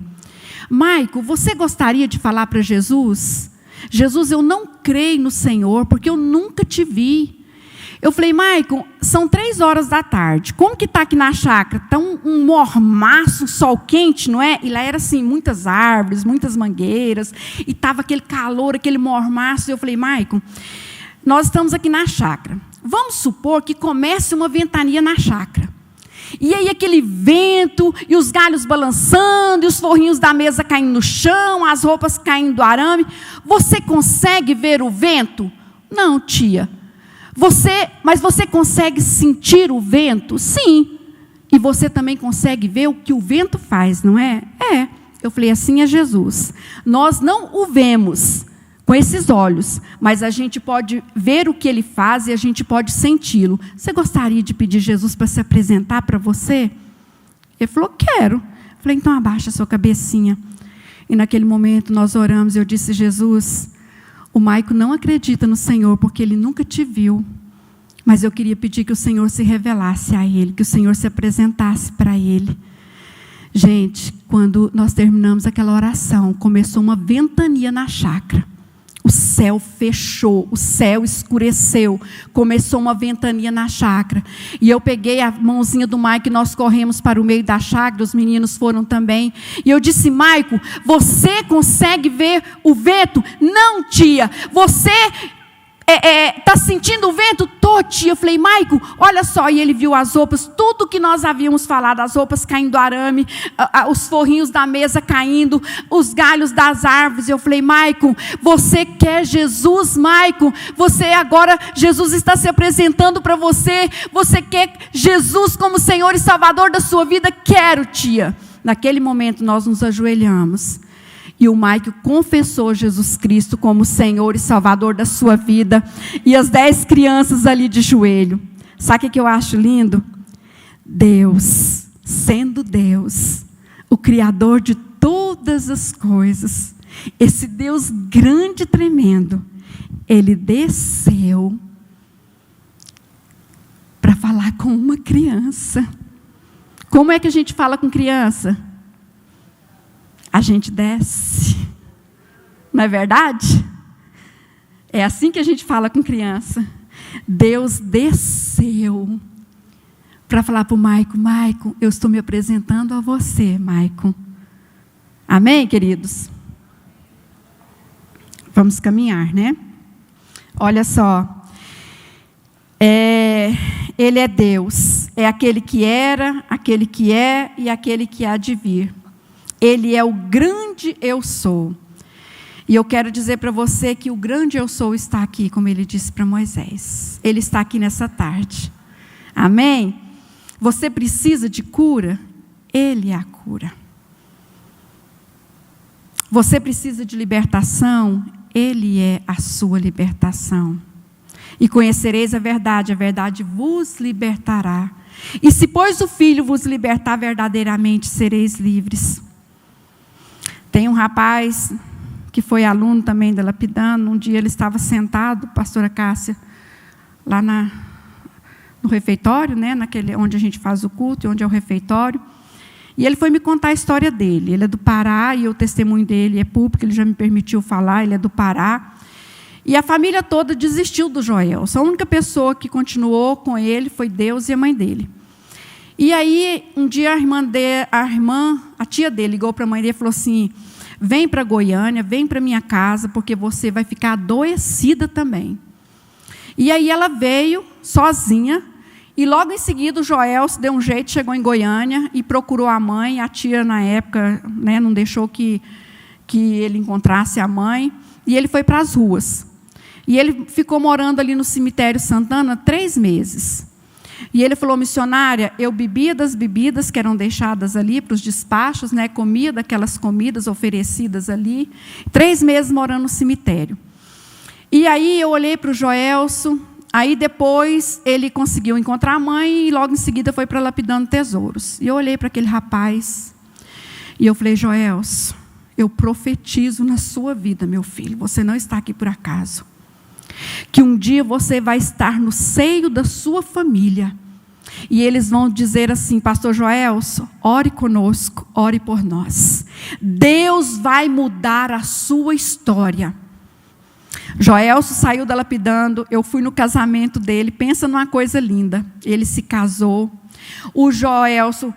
Maicon, você gostaria de falar para Jesus? Jesus, eu não creio no Senhor, porque eu nunca te vi. Eu falei: Maicon, são 3h, como que está aqui na chácara? Está um mormaço, um sol quente, não é? E lá era assim, muitas árvores, muitas mangueiras, e estava aquele calor, aquele mormaço. Eu falei: Maicon, nós estamos aqui na chácara. Vamos supor que comece uma ventania na chácara. E aí aquele vento, e os galhos balançando, e os forrinhos da mesa caindo no chão, as roupas caindo do arame. Você consegue ver o vento? Não, tia. Mas você consegue sentir o vento? Sim. E você também consegue ver o que o vento faz, não é? É. Eu falei: assim é Jesus. Nós não o vemos com esses olhos, mas a gente pode ver o que ele faz e a gente pode senti-lo. Você gostaria de pedir Jesus para se apresentar para você? Ele falou: quero. Eu falei: então abaixa a sua cabecinha. E naquele momento nós oramos e eu disse: Jesus, o Maicon não acredita no Senhor porque ele nunca te viu, mas eu queria pedir que o Senhor se revelasse a ele, que o Senhor se apresentasse para ele. Gente, quando nós terminamos aquela oração, começou uma ventania na chácara. O céu fechou, o céu escureceu, começou uma ventania na chácara. E eu peguei a mãozinha do Maicon e nós corremos para o meio da chácara, os meninos foram também. E eu disse: Maicon, você consegue ver o vento? Não, tia. Você está sentindo o vento? Tô, tia. Eu falei: Maicon, olha só. E ele viu as roupas, tudo que nós havíamos falado, as roupas caindo do arame, os forrinhos da mesa caindo, os galhos das árvores. Eu falei: Maicon, você quer Jesus, Maicon? Você agora, Jesus está se apresentando para você. Você quer Jesus como Senhor e Salvador da sua vida? Quero, tia. Naquele momento nós nos ajoelhamos. E o Maicon confessou Jesus Cristo como Senhor e Salvador da sua vida. E as 10 crianças ali de joelho. Sabe o que eu acho lindo? Deus, sendo Deus, o Criador de todas as coisas, esse Deus grande e tremendo, Ele desceu para falar com uma criança. Como é que a gente fala com criança? A gente desce, não é verdade? É assim que a gente fala com criança. Deus desceu para falar para o Maicon: Maicon, eu estou me apresentando a você, Maicon. Amém, queridos? Vamos caminhar, né? Olha só, Ele é Deus, é aquele que era, aquele que é e aquele que há de vir. Ele é o grande eu sou. E eu quero dizer para você que o grande eu sou está aqui, como ele disse para Moisés. Ele está aqui nessa tarde. Amém? Você precisa de cura? Ele é a cura. Você precisa de libertação? Ele é a sua libertação. E conhecereis a verdade vos libertará. E se, pois, o Filho vos libertar verdadeiramente, sereis livres. Tem um rapaz que foi aluno também da Lapidano. Um dia ele estava sentado, pastora Cássia, lá no refeitório, né, onde a gente faz o culto, onde é o refeitório. E ele foi me contar a história dele. Ele é do Pará e o testemunho dele é público, ele já me permitiu falar, ele é do Pará. E a família toda desistiu do Joelson. A única pessoa que continuou com ele foi Deus e a mãe dele. E aí, um dia a tia dele ligou para a mãe dele e falou assim: vem para Goiânia, vem para minha casa, porque você vai ficar adoecida também. E aí ela veio sozinha, e logo em seguida o Joelson deu um jeito, chegou em Goiânia e procurou a mãe. A tia, na época, né, não deixou que ele encontrasse a mãe, e ele foi para as ruas. E ele ficou morando ali no cemitério Santana 3 meses. E ele falou: missionária, eu bebia das bebidas que eram deixadas ali para os despachos, né, comia daquelas comidas oferecidas ali, 3 meses morando no cemitério. E aí eu olhei para o Joelson, aí depois ele conseguiu encontrar a mãe e logo em seguida foi para Lapidando Tesouros. E eu olhei para aquele rapaz e eu falei: Joelson, eu profetizo na sua vida, meu filho, você não está aqui por acaso. Que um dia você vai estar no seio da sua família. E eles vão dizer assim: pastor Joelson, ore conosco, ore por nós. Deus vai mudar a sua história. Joelson saiu da Lapidando, eu fui no casamento dele, pensa numa coisa linda. Ele se casou, o Joelson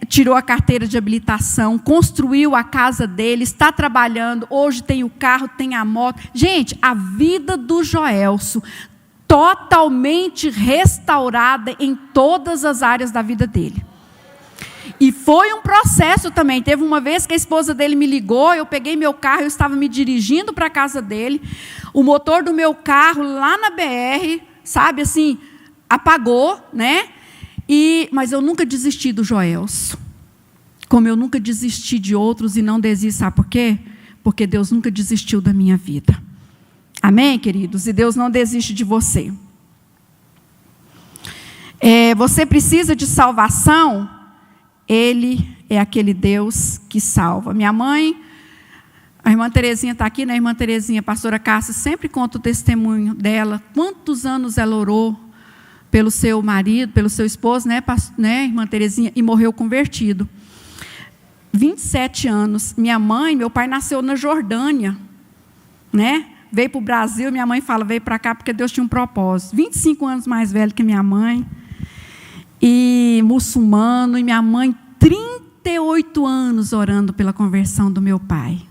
tirou a carteira de habilitação, construiu a casa dele, está trabalhando, hoje tem o carro, tem a moto. Gente, a vida do Joelson totalmente restaurada em todas as áreas da vida dele. E foi um processo também. Teve uma vez que a esposa dele me ligou, eu peguei meu carro, eu estava me dirigindo para a casa dele, o motor do meu carro lá na BR, sabe assim, apagou, né? Mas eu nunca desisti do Joelson, como eu nunca desisti de outros e não desisto, sabe por quê? Porque Deus nunca desistiu da minha vida. Amém, queridos? E Deus não desiste de você. Você precisa de salvação? Ele é aquele Deus que salva. Minha mãe, a irmã Terezinha está aqui, né? A irmã Terezinha, a pastora Cássia, sempre conta o testemunho dela, quantos anos ela orou pelo seu marido, pelo seu esposo, né, irmã Terezinha, e morreu convertido. 27 anos. Minha mãe, meu pai nasceu na Jordânia, né? Veio para o Brasil, minha mãe fala, veio para cá porque Deus tinha um propósito. 25 anos mais velho que minha mãe, e muçulmano, e minha mãe, 38 anos orando pela conversão do meu pai.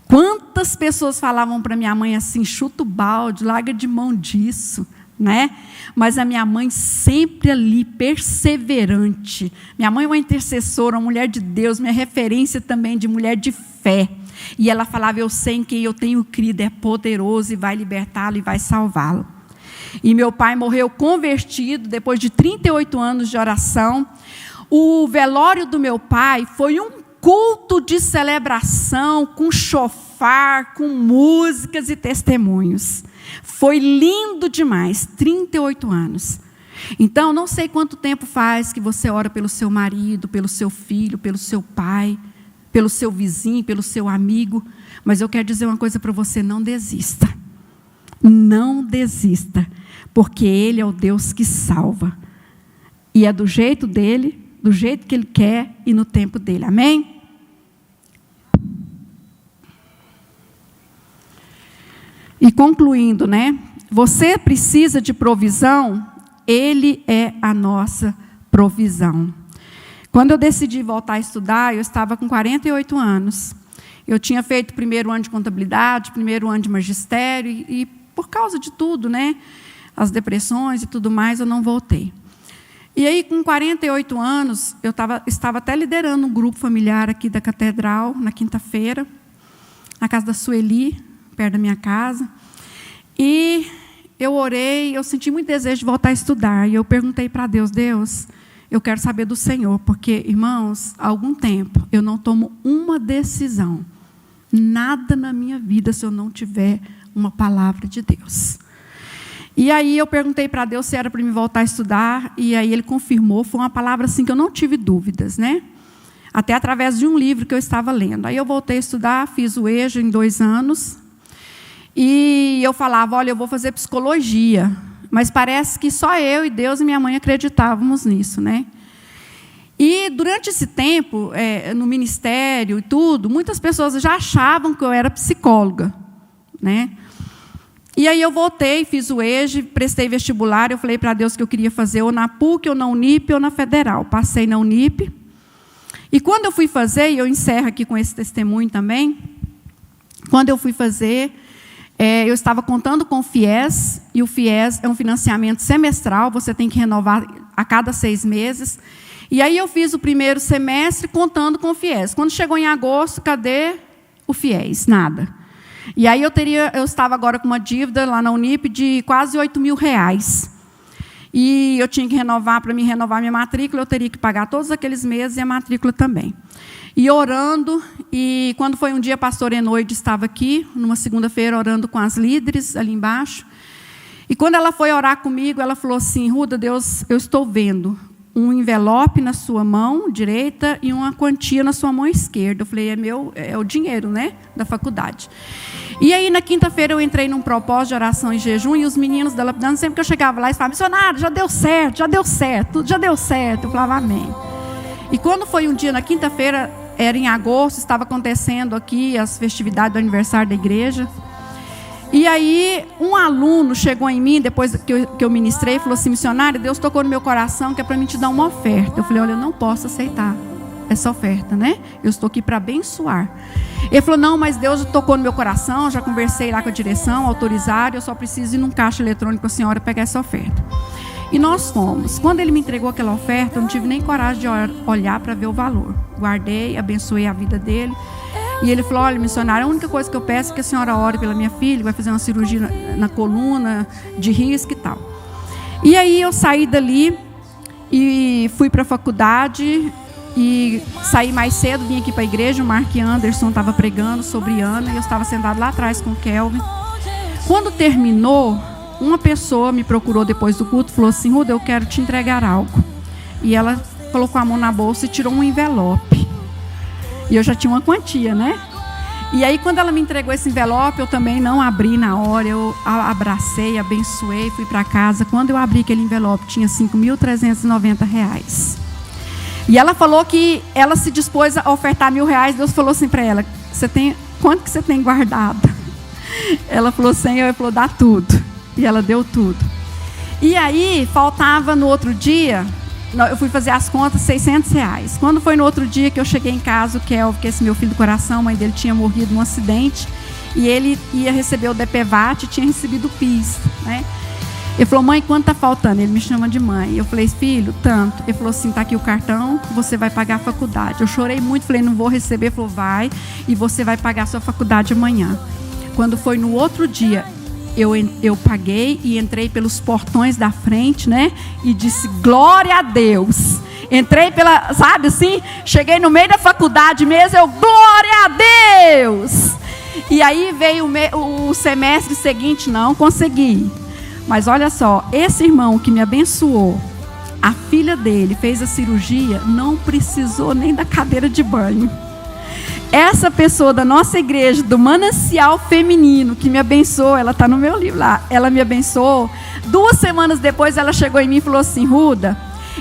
Quantas pessoas falavam para minha mãe assim: chuta o balde, larga de mão disso, né? Mas a minha mãe sempre ali, perseverante. Minha mãe é uma intercessora, uma mulher de Deus, minha referência também de mulher de fé. E ela falava: eu sei em quem eu tenho crido, é poderoso e vai libertá-lo e vai salvá-lo. E meu pai morreu convertido depois de 38 anos de oração. O velório do meu pai foi um culto de celebração, com chofar, com músicas e testemunhos. Foi lindo demais, 38 anos. Então, não sei quanto tempo faz que você ora pelo seu marido, pelo seu filho, pelo seu pai, pelo seu vizinho, pelo seu amigo. Mas eu quero dizer uma coisa para você: não desista. Não desista, porque Ele é o Deus que salva. E é do jeito dEle, do jeito que Ele quer e no tempo dEle. Amém? E concluindo, né? Você precisa de provisão, Ele é a nossa provisão. Quando eu decidi voltar a estudar, eu estava com 48 anos. Eu tinha feito o 1º ano de contabilidade, 1º ano de magistério, e por causa de tudo, né? As depressões e tudo mais, eu não voltei. E aí, com 48 anos, eu estava até liderando um grupo familiar aqui da Catedral, na quinta-feira, na casa da Sueli, perto da minha casa. E eu orei, eu senti muito desejo de voltar a estudar. E eu perguntei para Deus: Deus, eu quero saber do Senhor, porque, irmãos, há algum tempo eu não tomo uma decisão, nada na minha vida, se eu não tiver uma palavra de Deus. E aí eu perguntei para Deus se era para me voltar a estudar, e aí Ele confirmou. Foi uma palavra assim que eu não tive dúvidas, né? Até através de um livro que eu estava lendo. Aí eu voltei a estudar, fiz o EJA em 2 anos, e eu falava: olha, eu vou fazer psicologia. Mas parece que só eu e Deus e minha mãe acreditávamos nisso, né? E durante esse tempo, no ministério e tudo, muitas pessoas já achavam que eu era psicóloga, né? E aí eu voltei, fiz o EJA, prestei vestibular, eu falei para Deus que eu queria fazer ou na PUC, ou na Unip, ou na Federal. Passei na Unip. E quando eu fui fazer, e eu encerro aqui com esse testemunho também, quando eu fui fazer, eu estava contando com o FIES, e o FIES é um financiamento semestral, você tem que renovar a cada 6 meses. E aí eu fiz o primeiro semestre contando com o FIES. Quando chegou em agosto, cadê o FIES? Nada. E aí eu estava agora com uma dívida lá na Unip de quase R$8.000. E eu tinha que renovar, para mim renovar minha matrícula, eu teria que pagar todos aqueles meses e a matrícula também. E orando, e quando foi um dia, a pastora Enoide estava aqui, numa segunda-feira, orando com as líderes ali embaixo. E quando ela foi orar comigo, ela falou assim: Ruda, Deus, eu estou vendo um envelope na sua mão direita e uma quantia na sua mão esquerda. Eu falei, é o dinheiro, né, da faculdade. E aí, na quinta-feira, eu entrei num propósito de oração e jejum, e os meninos da Lapidando, sempre que eu chegava lá, eles falavam: missionário, já deu certo, tudo já deu certo. Eu falava, amém. E quando foi um dia, na quinta-feira, era em agosto, estava acontecendo aqui as festividades do aniversário da igreja. E aí, um aluno chegou em mim, depois que eu ministrei, e falou assim: missionário, Deus tocou no meu coração que é para mim te dar uma oferta. Eu falei, olha, eu não posso aceitar essa oferta, né? Eu estou aqui para abençoar. Ele falou, não, mas Deus tocou no meu coração, já conversei lá com a direção, autorizaram, eu só preciso ir num caixa eletrônico para a senhora pegar essa oferta. E nós fomos. Quando ele me entregou aquela oferta, eu não tive nem coragem de olhar para ver o valor. Guardei, abençoei a vida dele. E ele falou, olha, missionário, a única coisa que eu peço é que a senhora ore pela minha filha, vai fazer uma cirurgia na coluna, de risco e tal. E aí eu saí dali e fui para a faculdade e saí mais cedo, vim aqui para a igreja, o Mark Anderson estava pregando sobre Ana, e eu estava sentado lá atrás com o Kelvin. Quando terminou, uma pessoa me procurou depois do culto e falou assim, Ruda, eu quero te entregar algo. E ela colocou a mão na bolsa e tirou um envelope. E eu já tinha uma quantia, né? E aí, quando ela me entregou esse envelope, eu também não abri na hora, eu abracei, abençoei, fui para casa. Quando eu abri aquele envelope, tinha R$5.390. E ela falou que ela se dispôs a ofertar R$1.000. Deus falou assim para ela, quanto que você tem guardado? Ela falou, Senhor, eu falou, dá tudo. E ela deu tudo. E aí, faltava no outro dia, eu fui fazer as contas, R$600. Quando foi no outro dia que eu cheguei em casa, o Kelvin, que é esse meu filho do coração, a mãe dele tinha morrido num acidente, e ele ia receber o DPVAT e tinha recebido o PIS, né? Ele falou, mãe, quanto está faltando? Ele me chama de mãe. Eu falei, filho, tanto. Ele falou assim, está aqui o cartão, você vai pagar a faculdade. Eu chorei muito, falei, não vou receber. Ele falou, vai, e você vai pagar a sua faculdade amanhã. Quando foi no outro dia, eu paguei e entrei pelos portões da frente, né? E disse, glória a Deus. Entrei pela, sabe assim? Cheguei no meio da faculdade mesmo, glória a Deus. E aí veio o semestre seguinte, não consegui. Mas olha só, esse irmão que me abençoou, a filha dele fez a cirurgia, não precisou nem da cadeira de banho. Essa pessoa da nossa igreja, do Manancial Feminino, que me abençoou, ela está no meu livro lá, ela me abençoou. 2 semanas depois ela chegou em mim e falou assim, Ruda,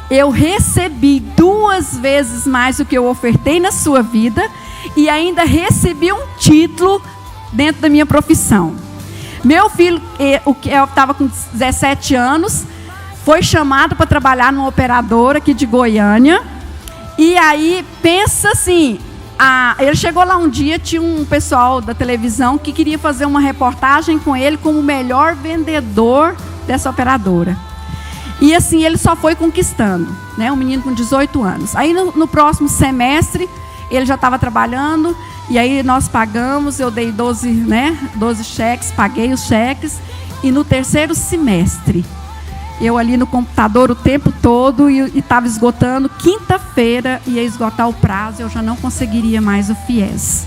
eu recebi 2 vezes mais do que eu ofertei na sua vida e ainda recebi um título dentro da minha profissão. Meu filho, eu estava com 17 anos, foi chamado para trabalhar numa operadora aqui de Goiânia. E aí, pensa assim, ele chegou lá um dia, tinha um pessoal da televisão que queria fazer uma reportagem com ele como o melhor vendedor dessa operadora. E assim, ele só foi conquistando, né? Um menino com 18 anos. Aí no próximo semestre, ele já estava trabalhando. E aí nós pagamos, eu dei 12 cheques, paguei os cheques. E no 3º semestre, eu ali no computador o tempo todo e estava esgotando. Quinta-feira ia esgotar o prazo, eu já não conseguiria mais o FIES.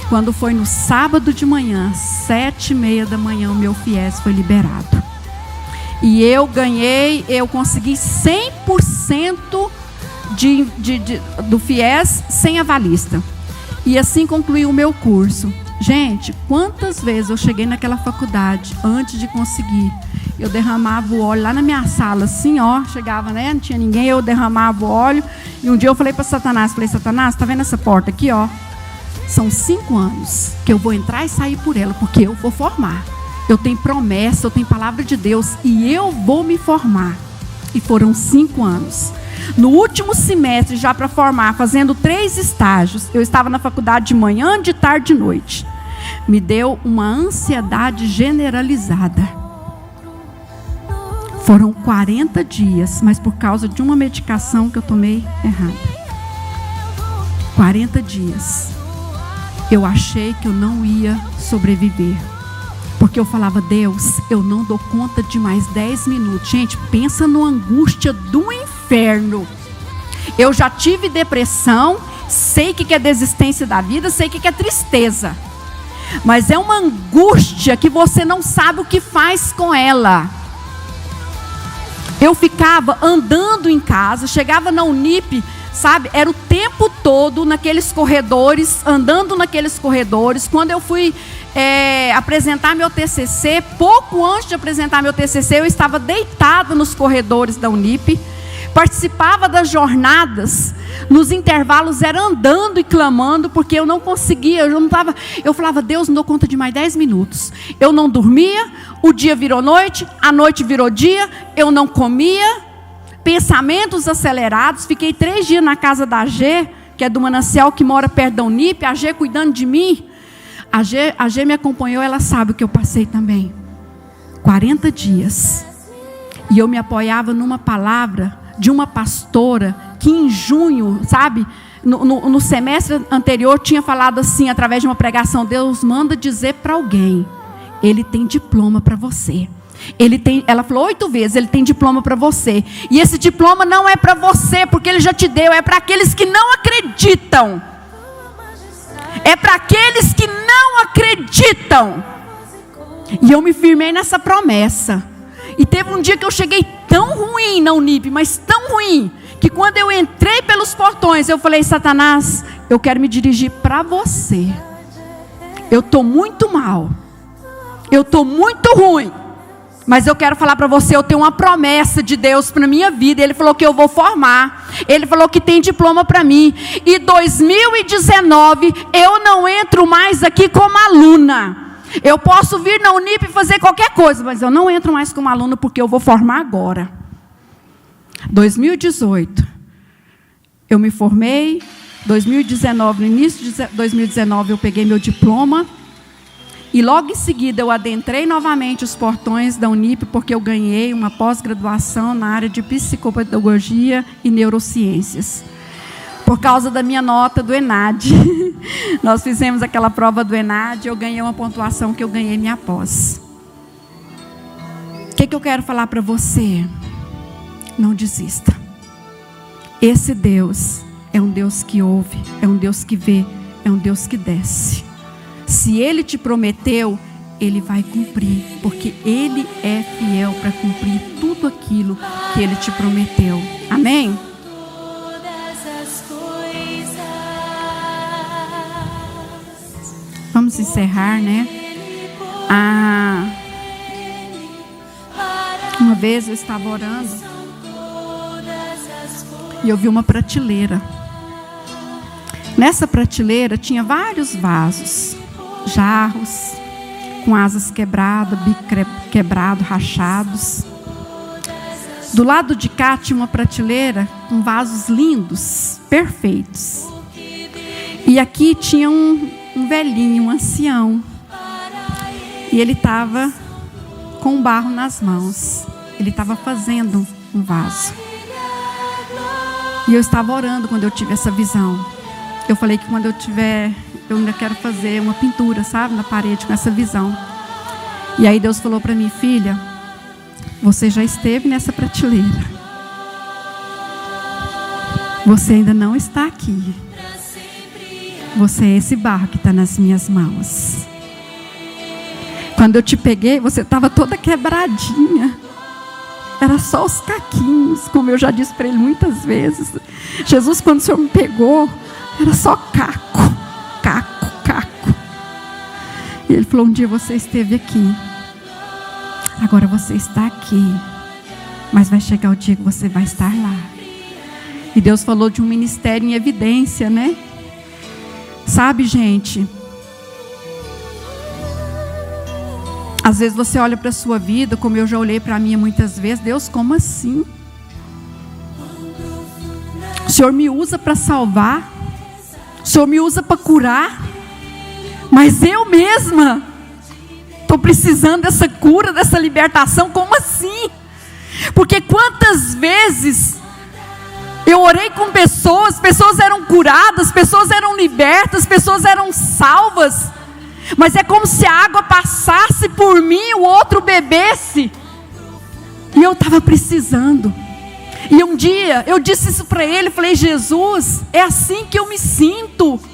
Quando foi no sábado de manhã, 7h30 da manhã, o meu FIES foi liberado. E eu consegui 100% do FIES sem avalista. E assim concluí o meu curso. Gente, quantas vezes eu cheguei naquela faculdade antes de conseguir? eu derramava o óleo lá na minha sala, assim, ó, chegava, né, não tinha ninguém, eu derramava o óleo, e um dia eu falei para Satanás, Satanás, tá vendo essa porta aqui, ó? São 5 anos que eu vou entrar e sair por ela, porque eu vou formar. Eu tenho promessa, eu tenho palavra de Deus, e eu vou me formar. E foram 5 anos. No último semestre, já para formar, fazendo 3 estágios, eu estava na faculdade de manhã, de tarde e de noite. Me deu uma ansiedade generalizada. Foram 40 dias, mas por causa de uma medicação que eu tomei errada. 40 dias. Eu achei que eu não ia sobreviver. Porque eu falava, Deus, eu não dou conta de mais 10 minutos. Gente, pensa numa angústia do inferno. Eu já tive depressão, sei o que é desistência da vida, sei o que é tristeza. Mas é uma angústia que você não sabe o que faz com ela. Eu ficava andando em casa, chegava na Unip, sabe, era o tempo todo naqueles corredores, andando naqueles corredores. Quando eu fui apresentar meu TCC, pouco antes de apresentar meu TCC, eu estava deitada nos corredores da Unip, participava das jornadas, nos intervalos era andando e clamando, porque eu não conseguia, eu falava, Deus, não dou conta de mais 10 minutos. Eu não dormia, o dia virou noite, a noite virou dia, eu não comia, pensamentos acelerados. Fiquei 3 dias na casa da G, que é do Manancial, que mora perto da Unip, a G cuidando de mim. A G me acompanhou, ela sabe o que eu passei também. 40 dias. E eu me apoiava numa palavra de uma pastora que em junho, sabe, no semestre anterior tinha falado assim, através de uma pregação, Deus manda dizer para alguém, ele tem diploma para você. Ela falou 8 vezes, ele tem diploma para você. E esse diploma não é para você, porque ele já te deu, é para aqueles que não acreditam. É para aqueles que não acreditam. E eu me firmei nessa promessa. E teve um dia que eu cheguei tão ruim na Unip, mas tão ruim, que quando eu entrei pelos portões, eu falei, Satanás, eu quero me dirigir para você. Eu estou muito mal. Eu estou muito ruim. Mas eu quero falar para você, eu tenho uma promessa de Deus para a minha vida. Ele falou que eu vou formar. Ele falou que tem diploma para mim. E 2019, eu não entro mais aqui como aluna. Eu posso vir na Unip e fazer qualquer coisa, mas eu não entro mais como aluna porque eu vou formar agora. 2018, eu me formei. 2019, no início de 2019, eu peguei meu diploma. E logo em seguida eu adentrei novamente os portões da Unip, porque eu ganhei uma pós-graduação na área de psicopedagogia e neurociências. Por causa da minha nota do ENAD. Nós fizemos aquela prova do ENAD, eu ganhei uma pontuação que eu ganhei minha pós. O que eu quero falar para você? Não desista. Esse Deus é um Deus que ouve, é um Deus que vê, é um Deus que desce. Se Ele te prometeu, Ele vai cumprir, porque Ele é fiel para cumprir tudo aquilo que Ele te prometeu. Amém? Vamos encerrar, né? Uma vez eu estava orando e eu vi uma prateleira. Nessa prateleira tinha vários vasos, jarros com asas quebradas, bico quebrado, rachados. Do lado de cá tinha uma prateleira com vasos lindos, perfeitos. E aqui tinha um velhinho, um ancião. E ele estava com um barro nas mãos. Ele estava fazendo um vaso. E eu estava orando quando eu tive essa visão. Eu falei que quando eu tiver, eu ainda quero fazer uma pintura, sabe, na parede com essa visão. E aí Deus falou para mim, filha, você já esteve nessa prateleira. Você ainda não está aqui. Você é esse barro que está nas minhas mãos. Quando eu te peguei, você estava toda quebradinha. Era só os caquinhos, como eu já disse para ele muitas vezes. Jesus, quando o Senhor me pegou, era só caco. E ele falou, um dia você esteve aqui. Agora você está aqui, mas vai chegar o dia que você vai estar lá. E Deus falou de um ministério em evidência, né? Sabe, gente, às vezes você olha para a sua vida, como eu já olhei para a minha muitas vezes. Deus, como assim? O Senhor me usa para salvar, o Senhor me usa para curar, mas eu mesma estou precisando dessa cura, dessa libertação. Como assim? Porque quantas vezes eu orei com pessoas eram curadas, pessoas eram libertas, pessoas eram salvas, mas é como se a água passasse por mim e o outro bebesse, e eu estava precisando. E um dia eu disse isso para ele, falei: Jesus, é assim que eu me sinto.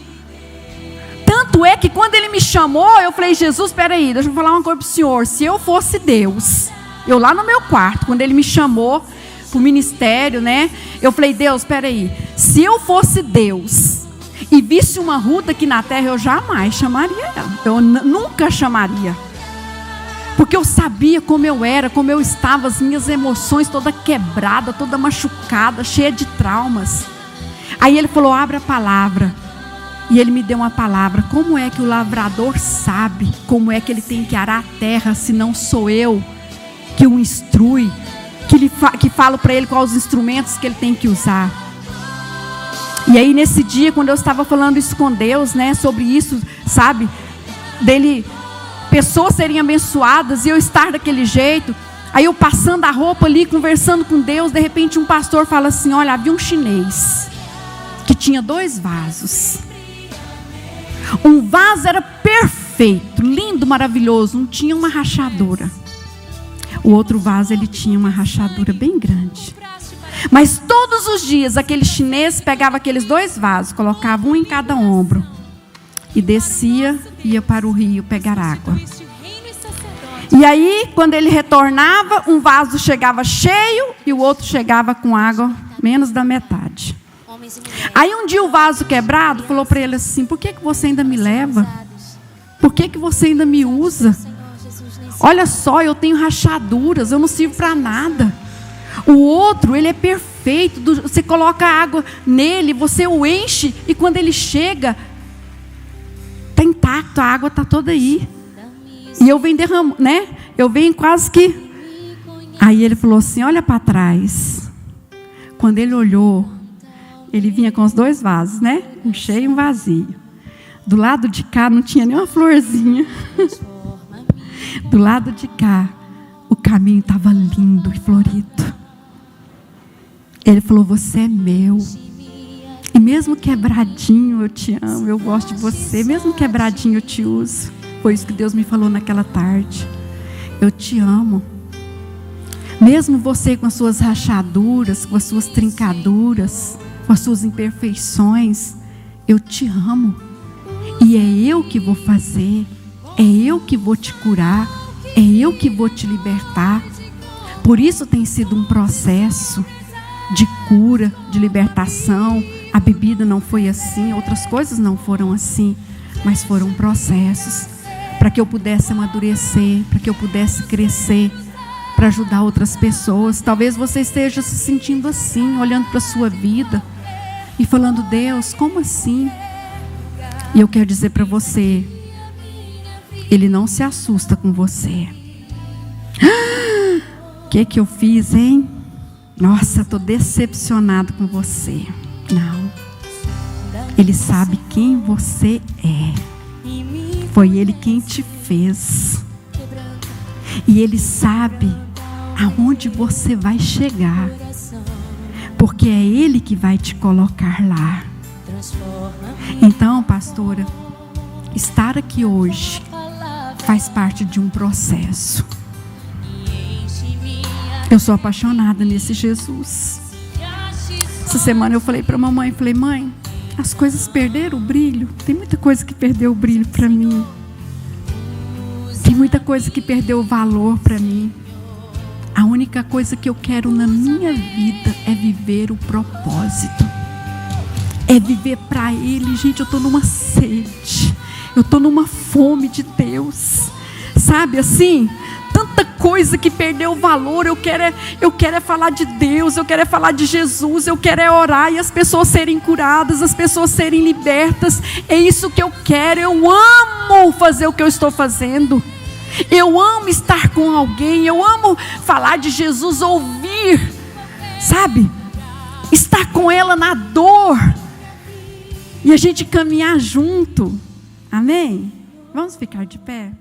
Tanto é que quando ele me chamou, eu falei: Jesus, espera aí, deixa eu falar uma coisa para o senhor. Se eu fosse Deus, eu lá no meu quarto, quando ele me chamou para o ministério, né? Eu falei: Deus, espera aí, se eu fosse Deus e visse uma Ruth aqui na terra, eu jamais chamaria ela. Eu nunca chamaria. Porque eu sabia como eu era, como eu estava, as minhas emoções toda quebrada, toda machucada, cheia de traumas. Aí ele falou: abre a palavra. E ele me deu uma palavra. Como é que o lavrador sabe como é que ele tem que arar a terra, se não sou eu que o instrui, que falo para ele quais os instrumentos que ele tem que usar? E aí nesse dia, quando eu estava falando isso com Deus, né, sobre isso, sabe, dele, pessoas serem abençoadas e eu estar daquele jeito, aí eu passando a roupa ali, conversando com Deus, de repente um pastor fala assim: olha, havia um chinês que tinha 2 vasos. Um vaso era perfeito, lindo, maravilhoso, não tinha uma rachadura. O outro vaso, ele tinha uma rachadura bem grande. Mas todos os dias aquele chinês pegava aqueles 2 vasos, colocava um em cada ombro e descia, ia para o rio pegar água. E aí, quando ele retornava, um vaso chegava cheio e o outro chegava com água menos da metade. Aí um dia o vaso quebrado falou para ele assim: por que você ainda me leva? Por que você ainda me usa? Olha só, eu tenho rachaduras, eu não sirvo para nada. O outro, ele é perfeito, você coloca água nele, você o enche e quando ele chega, está intacto, a água está toda aí. E eu venho derramando, né? Eu venho quase que... Aí ele falou assim: olha para trás. Quando ele olhou, ele vinha com os 2 vasos, né? Um cheio e um vazio. Do lado de cá não tinha nem uma florzinha. Do lado de cá, o caminho estava lindo e florido. Ele falou: você é meu. E mesmo quebradinho eu te amo, eu gosto de você. Mesmo quebradinho eu te uso. Foi isso que Deus me falou naquela tarde. Eu te amo. Mesmo você com as suas rachaduras, com as suas trincaduras, com as suas imperfeições, eu te amo. E é eu que vou fazer. É eu que vou te curar. É eu que vou te libertar. Por isso tem sido um processo de cura, de libertação. A bebida não foi assim, outras coisas não foram assim, mas foram processos para que eu pudesse amadurecer, para que eu pudesse crescer, para ajudar outras pessoas. Talvez você esteja se sentindo assim, olhando para a sua vida e falando: Deus, como assim? E eu quero dizer para você, Ele não se assusta com você. O que eu fiz, hein? Nossa, estou decepcionado com você. Não. Ele sabe quem você é. Foi Ele quem te fez. E Ele sabe aonde você vai chegar. Porque é Ele que vai te colocar lá. Então, pastora, estar aqui hoje faz parte de um processo. Eu sou apaixonada nesse Jesus. Essa semana eu falei para a mamãe, falei: mãe, as coisas perderam o brilho. Tem muita coisa que perdeu o brilho para mim. Tem muita coisa que perdeu o valor para mim. A única coisa que eu quero na minha vida é viver o propósito. É viver para Ele. Gente, eu estou numa sede. Eu estou numa fome de Deus. Sabe assim? tanta coisa que perdeu o valor. Eu quero é falar de Deus, eu quero é falar de Jesus, eu quero é orar e as pessoas serem curadas, as pessoas serem libertas. É isso que eu quero. Eu amo fazer o que eu estou fazendo. Eu amo estar com alguém, eu amo falar de Jesus, ouvir, sabe? Estar com ela na dor e a gente caminhar junto. Amém? Vamos ficar de pé?